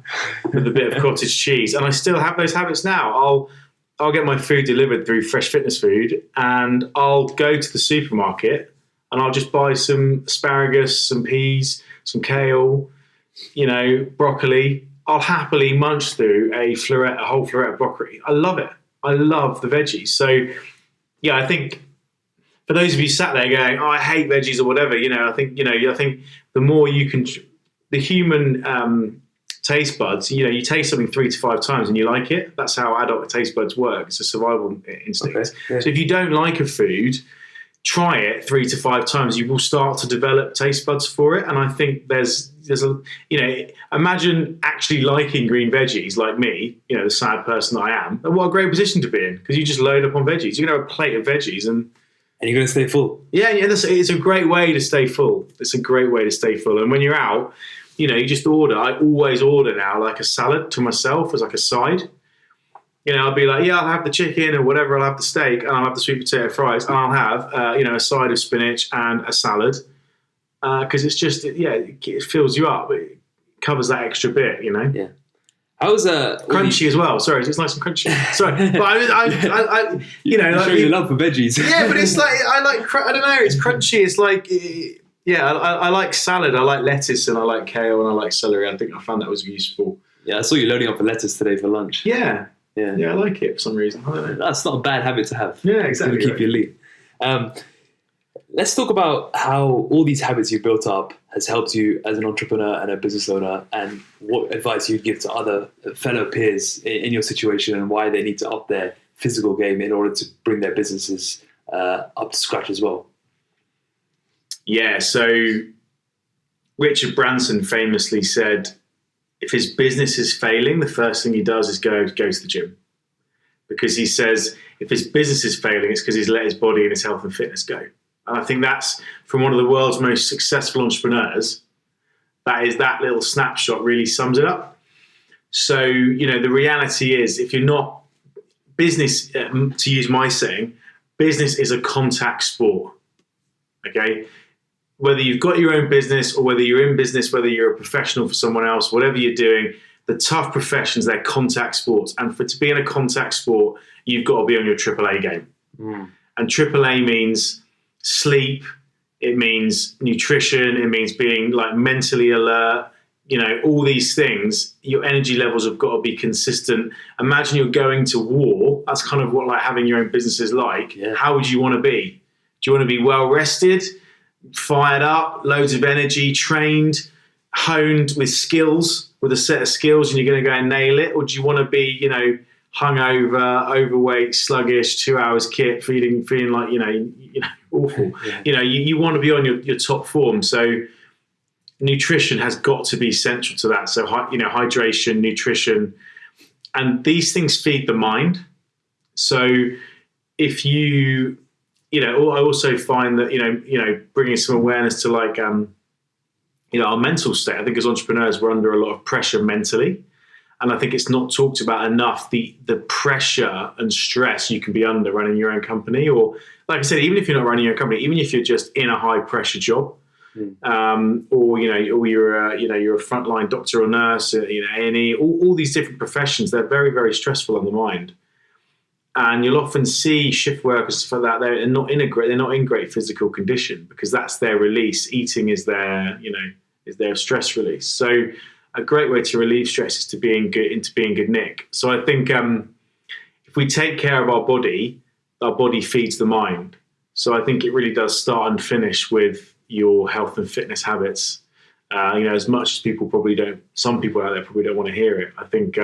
with a bit of cottage cheese. And I still have those habits now. I'll get my food delivered through Fresh Fitness Food, and I'll go to the supermarket and I'll just buy some asparagus, some peas, some kale, broccoli. I'll happily munch through a whole floret of broccoli. I love it. I love the veggies. So, I think for those of you sat there going, "Oh, I hate veggies" or whatever, I think the more you can, the human taste buds, you taste something 3 to 5 times and you like it. That's how adult taste buds work. It's a survival instinct. Okay, yeah. So if you don't like a food, try it 3 to 5 times. You will start to develop taste buds for it. And I think there's imagine actually liking green veggies like me, the sad person that I am. And what a great position to be in, because you just load up on veggies. You can have a plate of veggies and you're going to stay full. Yeah, it's a great way to stay full. It's a great way to stay full. And when you're out, you just order. I always order now like a salad to myself as like a side. I'll be like, I'll have the chicken or whatever. I'll have the steak and I'll have the sweet potato fries and I'll have, a side of spinach and a salad. Because it's just, it fills you up. It covers that extra bit, Yeah. How was crunchy as well? Sorry, it's nice and crunchy. Sorry, but I show your love for veggies. Yeah, but it's like I don't know. It's crunchy. It's like I like salad. I like lettuce and I like kale and I like celery. I think I found that was useful. Yeah, I saw you loading up a lettuce today for lunch. Yeah, I like it for some reason. I don't know. That's not a bad habit to have. Yeah, exactly. It's going to keep you lean. Let's talk about how all these habits you've built up has helped you as an entrepreneur and a business owner, and what advice you'd give to other fellow peers in your situation and why they need to up their physical game in order to bring their businesses up to scratch as well. Yeah, so Richard Branson famously said, if his business is failing, the first thing he does is go to the gym. Because he says if his business is failing, it's because he's let his body and his health and fitness go. And I think that's from one of the world's most successful entrepreneurs. That little snapshot really sums it up. So, the reality is, if you're not business, to use my saying, business is a contact sport. Okay. Whether you've got your own business or whether you're in business, whether you're a professional for someone else, whatever you're doing, the tough professions, they're contact sports. And to be in a contact sport, you've got to be on your AAA game. And AAA means sleep, it means nutrition, it means being like mentally alert, all these things. Your energy levels have got to be consistent. Imagine you're going to war. That's kind of what like having your own business is like. Yeah. How would you want to be? Do you want to be well rested, fired up, loads of energy, trained, honed with skills, with a set of skills, and you're going to go and nail it? Or do you want to be, hungover, overweight, sluggish, 2 hours kit, feeling like, awful? Yeah. You want to be on your top form. So nutrition has got to be central to that. So, hydration, nutrition, and these things feed the mind. So if you, I also find that, bringing some awareness to like, our mental state. I think as entrepreneurs, we're under a lot of pressure mentally. And I think it's not talked about enough, the pressure and stress you can be under running your own company. Or like I said, even if you're not running your own company, even if you're just in a high pressure job, or you're a frontline doctor or nurse, A&E, all these different professions, they're very, very stressful on the mind. And you'll often see shift workers stuff like that. They're not in great physical condition because that's their release. Eating is their stress release. So a great way to relieve stress is to be in good nick. So I think if we take care of our body feeds the mind. So I think it really does start and finish with your health and fitness habits. As much as some people out there probably don't want to hear it. I think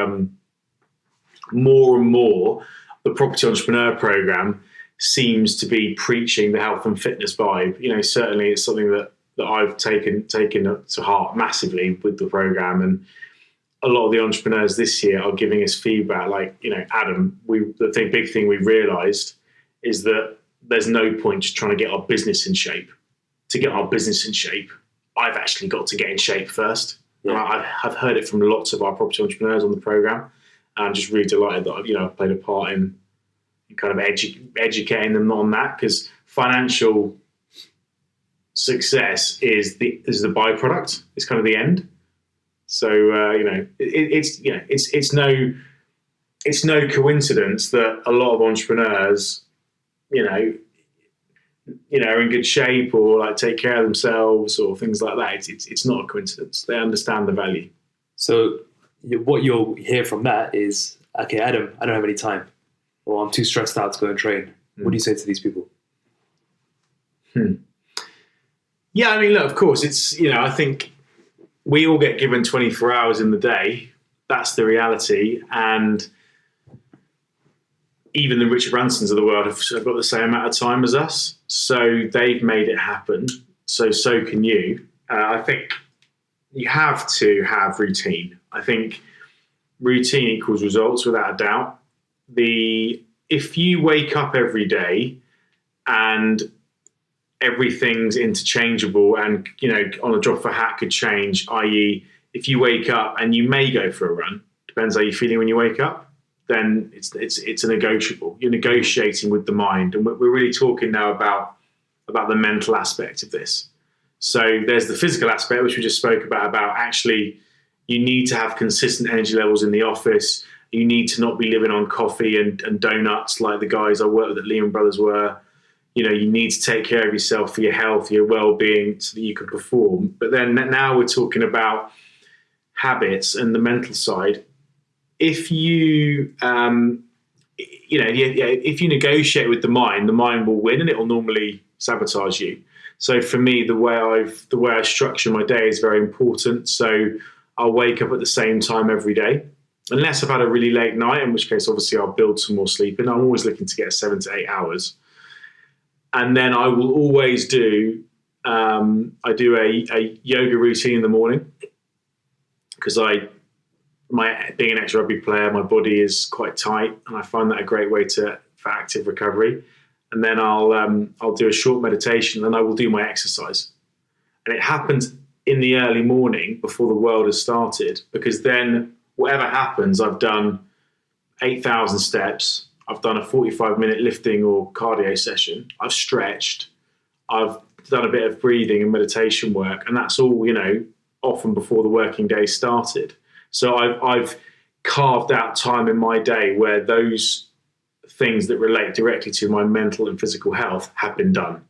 more and more the Property Entrepreneur Program seems to be preaching the health and fitness vibe. Certainly it's something that I've taken to heart massively with the program, and a lot of the entrepreneurs this year are giving us feedback. Like, Adam, the big thing we realised is that there's no point just trying to get our business in shape. To get our business in shape, I've actually got to get in shape first. Yeah. And I've heard it from lots of our property entrepreneurs on the program. I'm just really delighted that I've played a part in kind of educating them on that, because financial success is the byproduct. It's kind of the end. So it's no coincidence that a lot of entrepreneurs, are in good shape or like take care of themselves or things like that. It's not a coincidence. They understand the value. So what you'll hear from that is, okay, Adam, I don't have any time, or I'm too stressed out to go and train. What do you say to these people? Yeah, I mean, look, of course, it's, I think we all get given 24 hours in the day. That's the reality. And even the Richard Bransons of the world have got the same amount of time as us. So they've made it happen. So can you. I think you have to have routine. I think routine equals results without a doubt. If you wake up every day and everything's interchangeable and, on a drop of a hat could change, i.e. if you wake up and you may go for a run, depends how you're feeling when you wake up, then it's a negotiable. You're negotiating with the mind. And we're really talking now about the mental aspect of this. So there's the physical aspect, which we just spoke about actually you need to have consistent energy levels in the office. You need to not be living on coffee and donuts like the guys I worked with at Lehman Brothers were. You need to take care of yourself for your health, your well-being, so that you can perform. But then now we're talking about habits and the mental side. If you, if you negotiate with the mind will win, and it will normally sabotage you. So for me, the way I structure my day is very important. So I'll wake up at the same time every day, unless I've had a really late night, in which case obviously I'll build some more sleep in. I'm always looking to get 7 to 8 hours. And then I will always do a yoga routine in the morning, because being an ex-rugby player, my body is quite tight, and I find that a great way for active recovery. And then I'll do a short meditation, and I will do my exercise. And it happens in the early morning before the world has started, because then whatever happens, I've done 8,000 steps. I've done a 45-minute lifting or cardio session. I've stretched. I've done a bit of breathing and meditation work, and that's all, often before the working day started. So I've carved out time in my day where those things that relate directly to my mental and physical health have been done.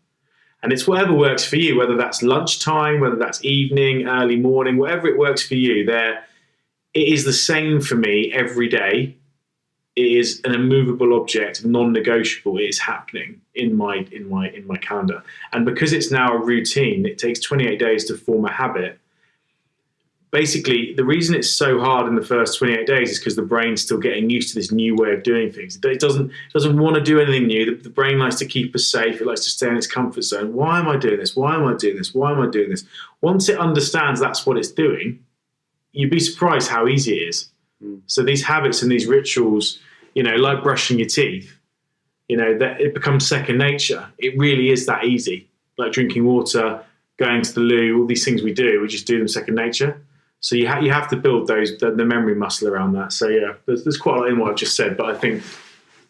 And it's whatever works for you, whether that's lunchtime, whether that's evening, early morning, whatever it works for you. It is the same for me every day. It is an immovable object, non-negotiable. It is happening in my calendar. And because it's now a routine, it takes 28 days to form a habit. Basically, the reason it's so hard in the first 28 days is because the brain's still getting used to this new way of doing things. It doesn't want to do anything new. The brain likes to keep us safe. It likes to stay in its comfort zone. Why am I doing this? Why am I doing this? Why am I doing this? Once it understands that's what it's doing, you'd be surprised how easy it is. So these habits and these rituals, like brushing your teeth, that it becomes second nature. It really is that easy. Like drinking water, going to the loo, all these things we just do them second nature. So you have to build the memory muscle around that. So yeah, there's quite a lot in what I've just said, but I think,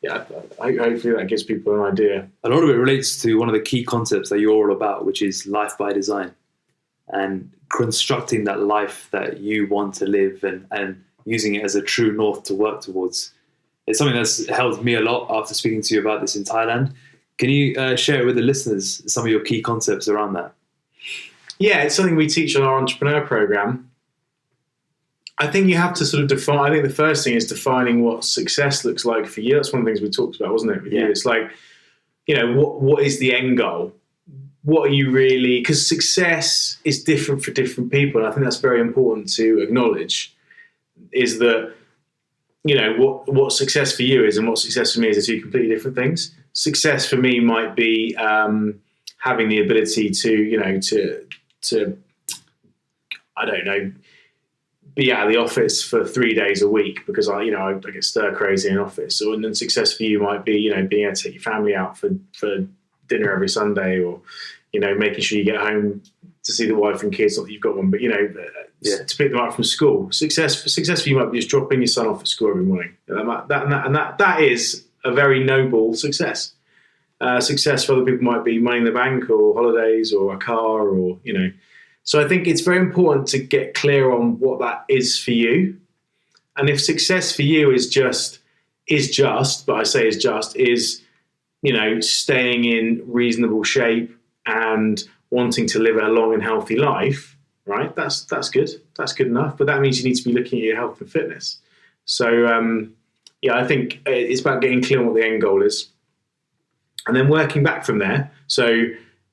hopefully that gives people an idea. A lot of it relates to one of the key concepts that you're all about, which is life by design, and constructing that life that you want to live and using it as a true north to work towards. It's something that's helped me a lot after speaking to you about this in Thailand. Can you share it with the listeners, some of your key concepts around that? Yeah, it's something we teach on our entrepreneur program. I think you have to sort of define, I think the first thing is defining what success looks like for you. That's one of the things we talked about, wasn't it, with you? It's like, what is the end goal? What are you really, because success is different for different people. And I think that's very important to acknowledge, is that, what success for you is and what success for me is are two completely different things. Success for me might be having the ability to I don't know, be out of the office for 3 days a week because I get stir crazy in office. And then success for you might be, being able to take your family out for dinner every Sunday, or, making sure you get home to see the wife and kids, not that you've got one, but, to pick them up from school. Success for you might be just dropping your son off at school every morning. That is a very noble success. Success for other people might be money in the bank or holidays or a car or, So I think it's very important to get clear on what that is for you. And if success for you is just, but I say is just, staying in reasonable shape and wanting to live a long and healthy life, right? That's good. That's good enough. But that means you need to be looking at your health and fitness. So, I think it's about getting clear on what the end goal is and then working back from there. So,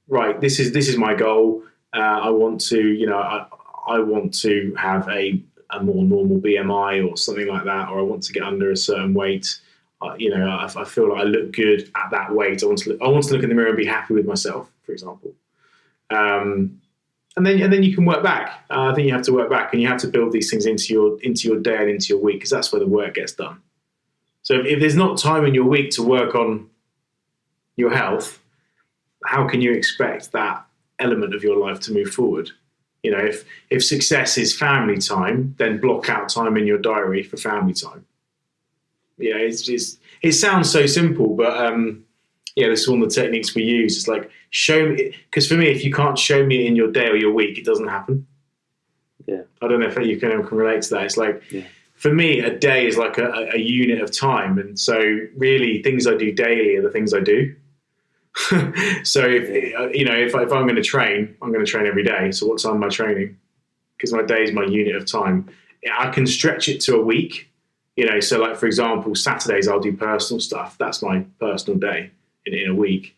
right, this is my goal. I want to, I want to have a more normal BMI or something like that, or I want to get under a certain weight. I feel like I look good at that weight. I want to look in the mirror and be happy with myself, for example. And then you can work back. I think you have to work back, and you have to build these things into your day and into your week, because that's where the work gets done. So if there's not time in your week to work on your health, how can you expect that element of your life to move forward? If success is family time, then block out time in your diary for family time. It sounds so simple, but this is one of the techniques we use. It's like, show me, because for me, if you can't show me in your day or your week, it doesn't happen. Yeah, I don't know if you can relate to that. It's like, for me, a day is like a unit of time, and so really things I do daily are the things I do. So if I'm going to train, I'm going to train every day. So what time am I training? Because my day is my unit of time. I can stretch it to a week. So like, for example, Saturdays I'll do personal stuff. That's my personal day in a week.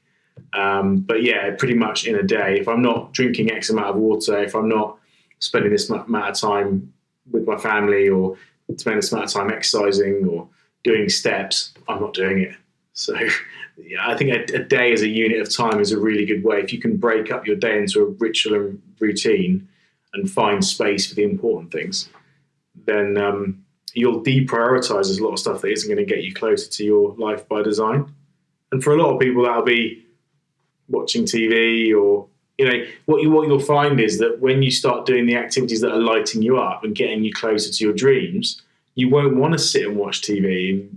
But pretty much in a day, if I'm not drinking X amount of water, if I'm not spending this amount of time with my family, or spending this amount of time exercising or doing steps, I'm not doing it. So I think a day as a unit of time is a really good way. If you can break up your day into a ritual and routine and find space for the important things, then you'll deprioritize a lot of stuff that isn't going to get you closer to your life by design. And for a lot of people, that'll be watching TV, or what you'll find is that when you start doing the activities that are lighting you up and getting you closer to your dreams, you won't want to sit and watch TV.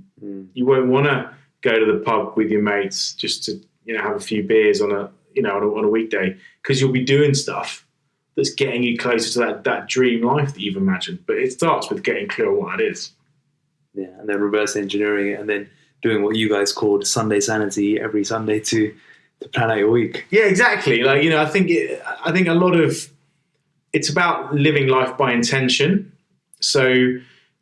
You won't want to go to the pub with your mates just to have a few beers on a weekday, because you'll be doing stuff that's getting you closer to that dream life that you've imagined. But it starts with getting clear on what that is. Yeah, and then reverse engineering it, and then doing what you guys called Sunday sanity every Sunday to plan out your week. Yeah, exactly. Like, I think a lot of it's about living life by intention. So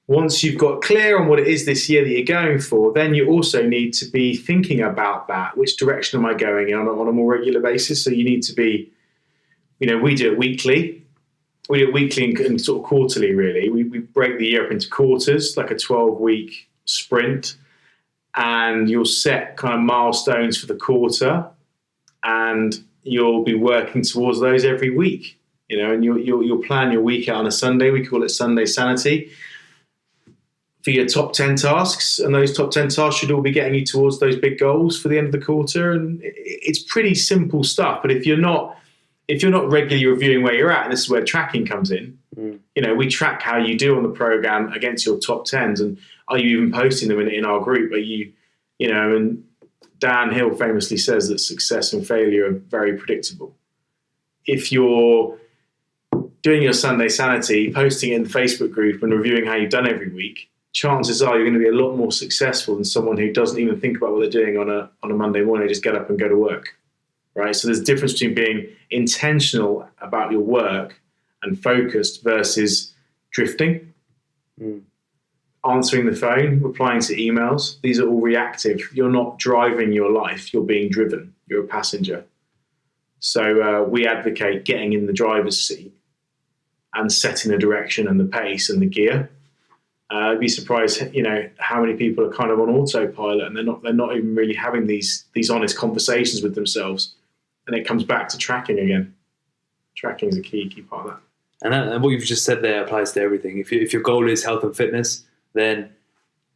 once you've got clear on what it is this year that you're going for, then you also need to be thinking about that. Which direction am I going in on a more regular basis? So you need to be, we do it weekly. We do it weekly and sort of quarterly, really. We break the year up into quarters, like a 12-week sprint. And you'll set kind of milestones for the quarter, and you'll be working towards those every week. And you'll plan your week out on a Sunday. We call it Sunday Sanity, for your top 10 tasks. And those top 10 tasks should all be getting you towards those big goals for the end of the quarter. And it's pretty simple stuff. But if you're not if you're not regularly reviewing where you're at, and this is where tracking comes in, we track how you do on the program against your top 10s, and are you even posting them in our group? Are you, and Dan Hill famously says that success and failure are very predictable. If you're doing your Sunday sanity, posting it in the Facebook group and reviewing how you've done every week, chances are you're going to be a lot more successful than someone who doesn't even think about what they're doing on a Monday morning. They just get up and go to work, right? So there's a difference between being intentional about your work and focused versus drifting, answering the phone, replying to emails. These are all reactive. You're not driving your life. You're being driven. You're a passenger. So we advocate getting in the driver's seat and setting the direction and the pace and the gear. I'd be surprised, how many people are kind of on autopilot and they're not even really having these honest conversations with themselves. And it comes back to tracking again. Tracking is a key part of that. And what you've just said there applies to everything. If your goal is health and fitness, then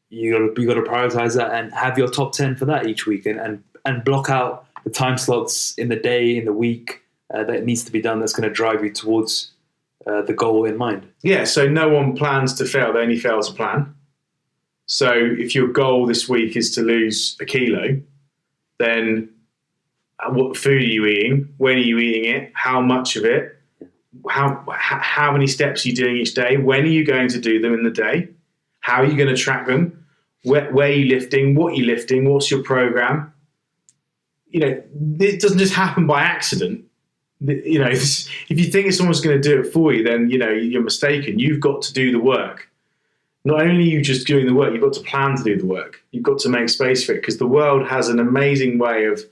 you got to prioritize that and have your top 10 for that each week, and block out the time slots in the day, in the week that it needs to be done. That's going to drive you towards the goal in mind. Yeah. So no one plans to fail; they only fail to plan. So if your goal this week is to lose a kilo, then what food are you eating? When are you eating it? How much of it? How many steps are you doing each day? When are you going to do them in the day? How are you going to track them? Where are you lifting? What are you lifting? What's your program? It doesn't just happen by accident. If you think someone's going to do it for you, then, you're mistaken. You've got to do the work. Not only are you just doing the work, you've got to plan to do the work. You've got to make space for it, because the world has an amazing way of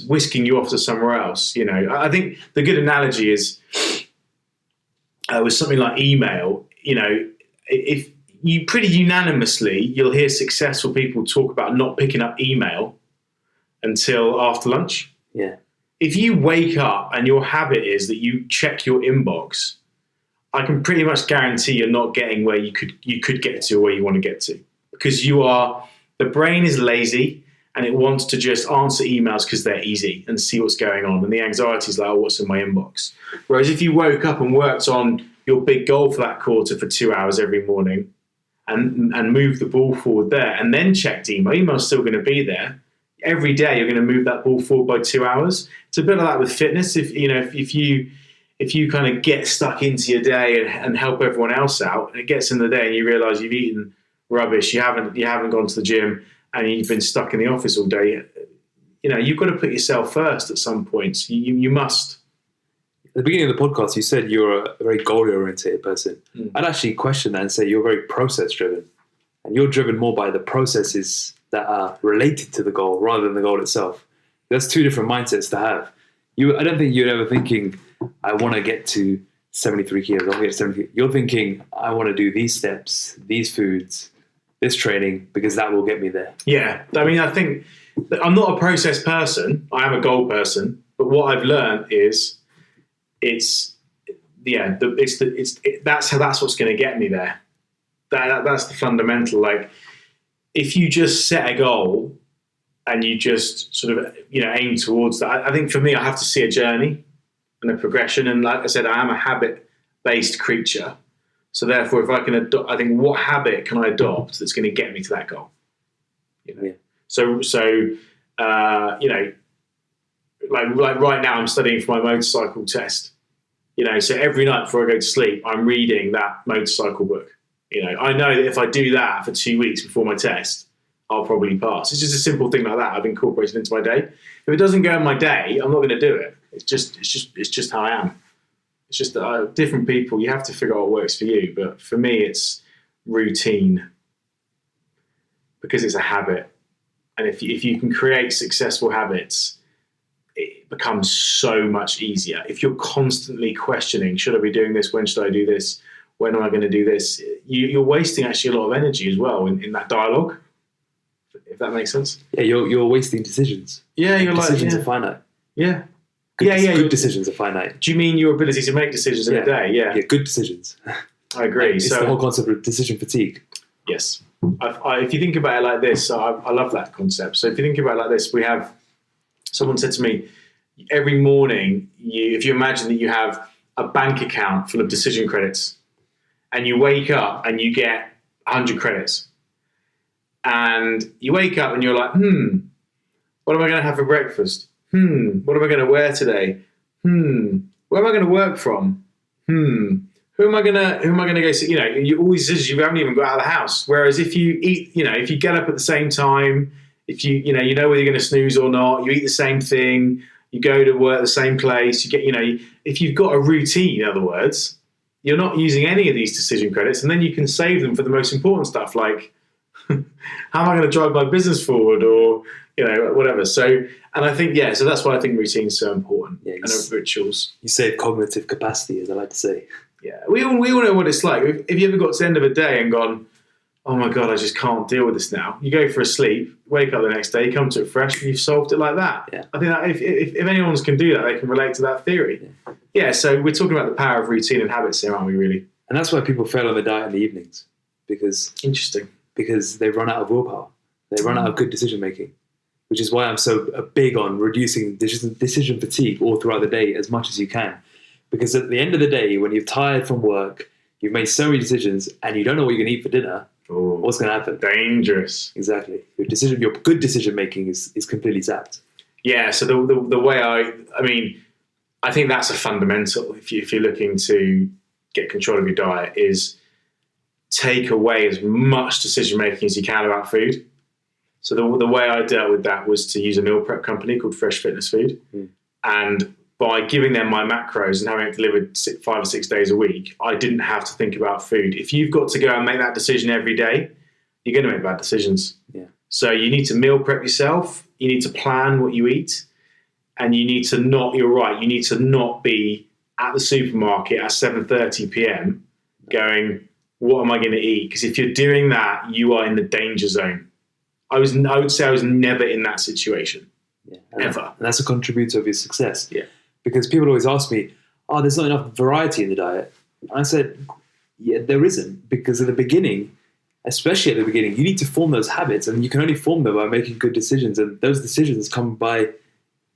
whisking you off to somewhere else. I think the good analogy is with something like email. If you pretty unanimously, you'll hear successful people talk about not picking up email until after lunch. Yeah. If you wake up and your habit is that you check your inbox, I can pretty much guarantee you're not getting where you could get to, or where you want to get to, because the brain is lazy and it wants to just answer emails because they're easy and see what's going on. And the anxiety is like, what's in my inbox? Whereas if you woke up and worked on your big goal for that quarter for 2 hours every morning and moved the ball forward there, and then checked email's still going to be there. Every day you're going to move that ball forward by 2 hours. It's a bit like that with fitness. If you kind of get stuck into your day and help everyone else out, and it gets in the day and you realise you've eaten rubbish, you haven't gone to the gym, and you've been stuck in the office all day, you've got to put yourself first at some points. You must. At the beginning of the podcast, you said you're a very goal-oriented person. I'd actually question that and say you're very process-driven. And you're driven more by the processes that are related to the goal rather than the goal itself. That's two different mindsets to have. I don't think you're ever thinking, I want to get to 73 kilos. I want to get to 70. You're thinking, I want to do these steps, these foods, this training, because that will get me there. Yeah. I mean, I think I'm not a process person. I am a goal person. But what I've learned is that's what's going to get me there. That's the fundamental. Like, if you just set a goal and you just sort of aim towards that, I think for me, I have to see a journey and a progression. And like I said, I am a habit-based creature. So therefore, if I can I think, what habit can I adopt that's going to get me to that goal? Yeah. So like right now, I'm studying for my motorcycle test. So every night before I go to sleep, I'm reading that motorcycle book. I know that if I do that for 2 weeks before my test, I'll probably pass. It's just a simple thing like that I've incorporated into my day. If it doesn't go in my day, I'm not going to do it. It's just how I am. It's just that different people, you have to figure out what works for you. But for me, it's routine, because it's a habit. And if you can create successful habits, it becomes so much easier. If you're constantly questioning, should I be doing this? When should I do this? When am I going to do this? You're wasting actually a lot of energy as well in that dialogue, if that makes sense. Yeah, you're wasting decisions. Yeah, decisions are finite. Yeah. Good decisions are finite. Do you mean your ability to make decisions in a day? Yeah. Yeah, good decisions. I agree. It's the whole concept of decision fatigue. Yes. If you think about it like this, I love that concept. So if you think about it like this, someone said to me, every morning, if you imagine that you have a bank account full of decision credits, and you wake up and you get 100 credits, and you wake up and you're like, what am I going to have for breakfast? What am I going to wear today? Where am I going to work from? Who am I going to go see? You always decisions you haven't even got out of the house. Whereas if you eat, if you get up at the same time, if you know whether you're going to snooze or not, you eat the same thing, you go to work at the same place, you get, if you've got a routine, in other words, you're not using any of these decision credits, and then you can save them for the most important stuff, like how am I going to drive my business forward, or whatever. So, and I think so that's why I think routine is so important, and rituals. You save cognitive capacity, as I like to say. Yeah, we all know what it's like. If you ever got to the end of a day and gone, oh my God, I just can't deal with this now. You go for a sleep, wake up the next day, come to it fresh, and you've solved it like that. Yeah. I think that if anyone can do that, they can relate to that theory. Yeah, so we're talking about the power of routine and habits here, aren't we, really? And that's why people fail on the diet in the evenings. Interesting. Because they run out of willpower. They run out of good decision making, which is why I'm so big on reducing decision fatigue all throughout the day as much as you can. Because at the end of the day, when you're tired from work, you've made so many decisions and you don't know what you're going to eat for dinner, what's going to happen? Dangerous. Exactly. Your good decision making is completely zapped. Yeah, so the way I think that's a fundamental, if you're looking to get control of your diet, is take away as much decision making as you can about food. So the way I dealt with that was to use a meal prep company called Fresh Fitness Food. And by giving them my macros and having it delivered 5 or 6 days a week, I didn't have to think about food. If you've got to go and make that decision every day, you're going to make bad decisions. Yeah. So you need to meal prep yourself. You need to plan what you eat. And you need to you need to not be at the supermarket at 7:30 p.m. going, what am I going to eat? Because if you're doing that, you are in the danger zone. I would say I was never in that situation. Yeah. Ever. And that's a contributor of your success. Yeah. Because people always ask me, there's not enough variety in the diet. I said, yeah, there isn't. Because at the beginning, especially at the beginning, you need to form those habits, and you can only form them by making good decisions. And those decisions come by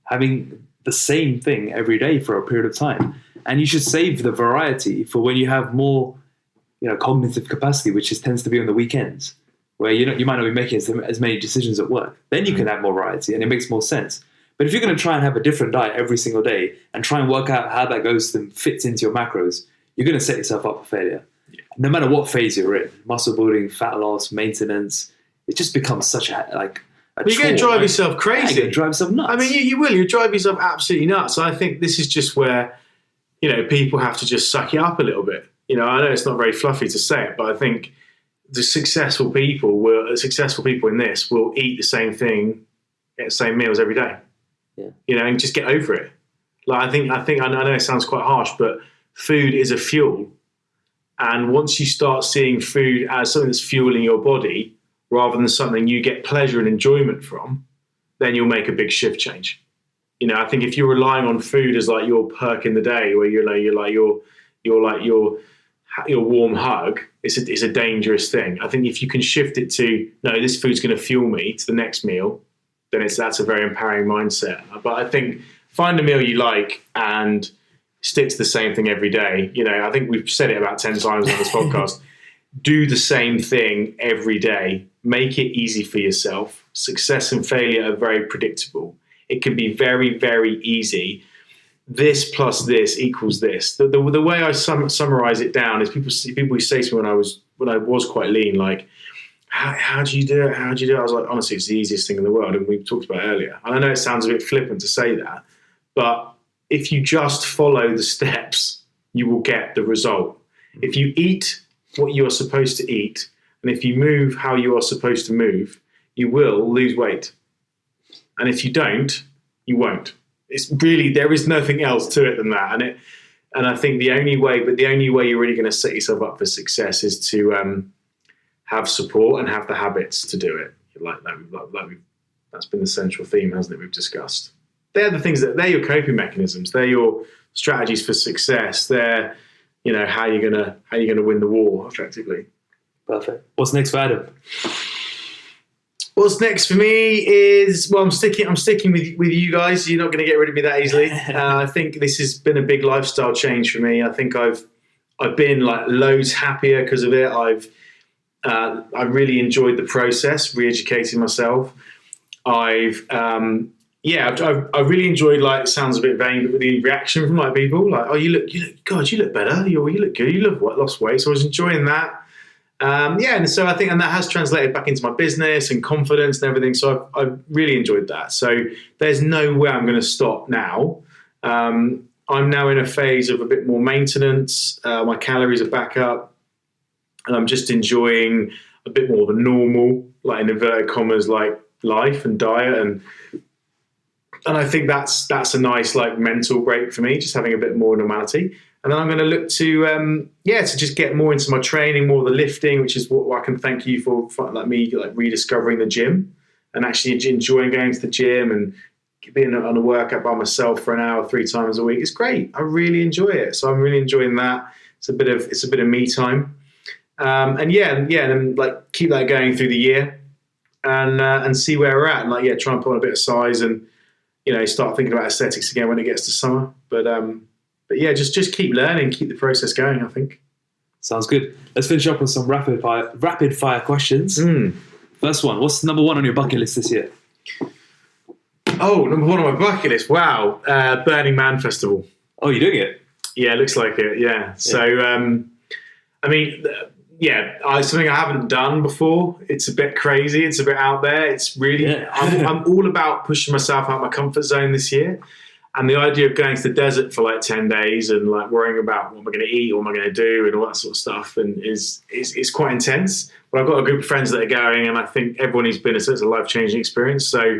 having the same thing every day for a period of time. And you should save the variety for when you have more, cognitive capacity, which tends to be on the weekends, where you might not be making as many decisions at work. Then you can have more variety, and it makes more sense. But if you're going to try and have a different diet every single day and try and work out how that fits into your macros, you're going to set yourself up for failure. Yeah. No matter what phase you're in, muscle building, fat loss, maintenance, it just becomes such a you're going to drive yourself crazy. Yeah, you're going to drive yourself nuts. I mean, you will. You drive yourself absolutely nuts. I think this is just where, people have to just suck it up a little bit. I know it's not very fluffy to say it, but I think the successful people in this will eat the same thing, get the same meals every day. Yeah. And just get over it. Like I know it sounds quite harsh, but food is a fuel. And once you start seeing food as something that's fueling your body rather than something you get pleasure and enjoyment from, then you'll make a big shift change. I think if you're relying on food as like your perk in the day, where you're like your warm hug, it's a dangerous thing. I think if you can shift it to, no, this food's going to fuel me to the next meal, then that's a very empowering mindset. But I think find a meal you like and stick to the same thing every day. I think we've said it about 10 times on this podcast. Do the same thing every day. Make it easy for yourself. Success and failure are very predictable. It can be very, very easy. This plus this equals this. The way I summarize it down is people say to me when I was quite lean, like, how do you do it? How do you do it? I was like, honestly, it's the easiest thing in the world. And we talked about it earlier. And I know it sounds a bit flippant to say that, but if you just follow the steps, you will get the result. If you eat what you are supposed to eat, and if you move how you are supposed to move, you will lose weight. And if you don't, you won't. It's really, there is nothing else to it than that. And I think the only way you're really going to set yourself up for success is to have support and have the habits to do it. That's been the central theme, hasn't it? We've discussed. They're the things they're your coping mechanisms. They're your strategies for success. They're, how you're gonna win the war effectively. Perfect. What's next for Adam? What's next for me is, well, I'm sticking with you guys. You're not going to get rid of me that easily. I think this has been a big lifestyle change for me. I think I've been like loads happier because of it. I really enjoyed the process, re-educating myself. I've really enjoyed, like, it sounds a bit vain, but the reaction from like people, like, oh, you look, God, you look better. You look good. You lost weight. So I was enjoying that. And so I think, and that has translated back into my business and confidence and everything. So I've really enjoyed that. So there's no way I'm going to stop now. I'm now in a phase of a bit more maintenance. My calories are back up, and I'm just enjoying a bit more of a normal, like in inverted commas, like life and diet. And I think that's a nice, like, mental break for me, just having a bit more normality. And then I'm going to look to just get more into my training, more of the lifting, which is what I can thank you for rediscovering the gym and actually enjoying going to the gym and being on a workout by myself for an hour 3 times a week. It's great. I really enjoy it. So I'm really enjoying that. It's a bit of me time. And like keep that going through the year and see where we're at. And try and put on a bit of size and, start thinking about aesthetics again when it gets to summer. But just keep learning, keep the process going, I think. Sounds good. Let's finish up with some rapid fire questions. First one, what's number 1 on your bucket list this year? Oh, number 1 on my bucket list. Wow. Burning Man Festival. Oh, you're doing it? Yeah, it looks like it. Yeah. So, something I haven't done before. It's a bit crazy. It's a bit out there. It's really, I'm all about pushing myself out of my comfort zone this year. And the idea of going to the desert for like 10 days and like worrying about what am I going to eat, what am I going to do, and all that sort of stuff, and is quite intense. But I've got a group of friends that are going, and I think everyone who's been, it's a life-changing experience. So,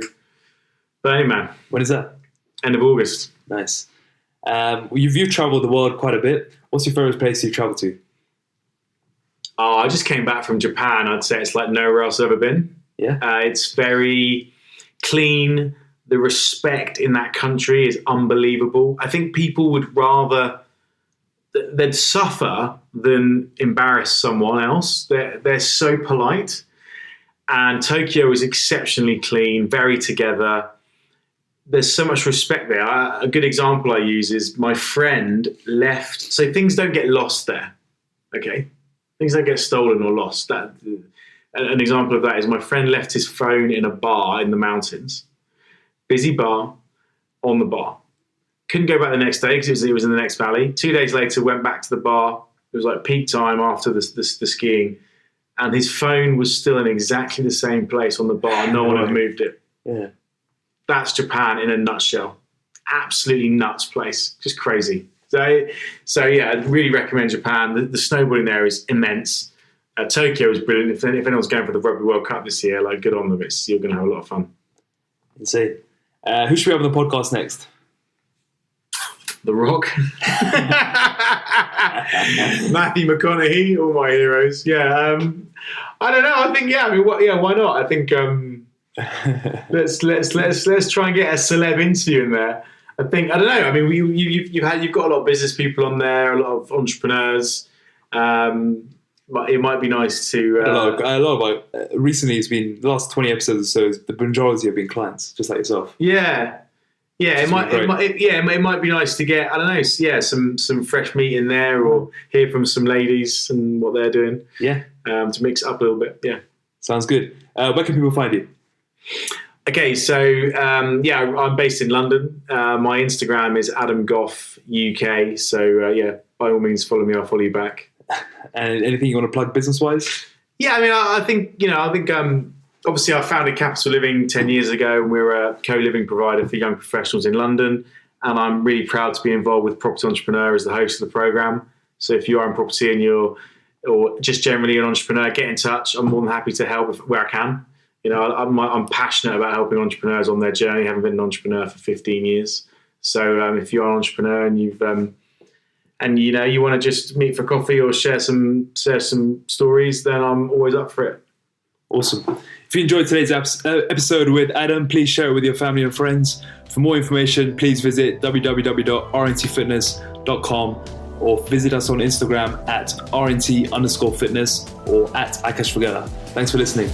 Burning Man. When is that? End of August. Nice. You've traveled the world quite a bit. What's your favorite place you've traveled to? Oh, I just came back from Japan. I'd say it's like nowhere else I've ever been. Yeah. It's very clean. The respect in that country is unbelievable. I think people would rather, they'd suffer than embarrass someone else. They're so polite. And Tokyo is exceptionally clean, very together. There's so much respect there. A good example I use is my friend left. So things don't get lost there, okay? Things don't get stolen or lost. An example of that is my friend left his phone in a bar in the mountains. Busy bar, on the bar. Couldn't go back the next day because it was in the next valley. 2 days later, went back to the bar. It was like peak time after the skiing. And his phone was still in exactly the same place on the bar. No one had moved it. Yeah. That's Japan in a nutshell. Absolutely nuts place. Just crazy. So yeah, I'd really recommend Japan. The snowboarding there is immense. Tokyo is brilliant. If anyone's going for the Rugby World Cup this year, like, good on them. You're going to have a lot of fun. Insane. Who should we have on the podcast next? The Rock. Matthew McConaughey, all my heroes. Yeah. I don't know. I think, why not? I think let's try and get a celeb interview in there. I don't know. I mean, you've got a lot of business people on there, a lot of entrepreneurs. But it might be nice to. A lot of recently, it's been the last 20 episodes or so. The majority have been clients, just like yourself. Yeah. It might be nice to get, I don't know, some fresh meat in there, or hear from some ladies and what they're doing. Yeah. To mix it up a little bit. Yeah. Sounds good. Where can people find you? Okay, so I'm based in London. My Instagram is Adam Goff UK. So by all means, follow me. I'll follow you back. And anything you want to plug business-wise? Yeah, I mean, I think obviously I founded Capital Living 10 years ago, and we're a co-living provider for young professionals in London. And I'm really proud to be involved with Property Entrepreneur as the host of the program. So if you are in property and or just generally an entrepreneur, get in touch. I'm more than happy to help where I can. I'm passionate about helping entrepreneurs on their journey. I haven't been an entrepreneur for 15 years. So if you're an entrepreneur and you've you want to just meet for coffee or share some stories, then I'm always up for it. Awesome. If you enjoyed today's episode with Adam, please share it with your family and friends. For more information, please visit www.rntfitness.com or visit us on Instagram at RNT_fitness or at Akash Fagala. Thanks for listening.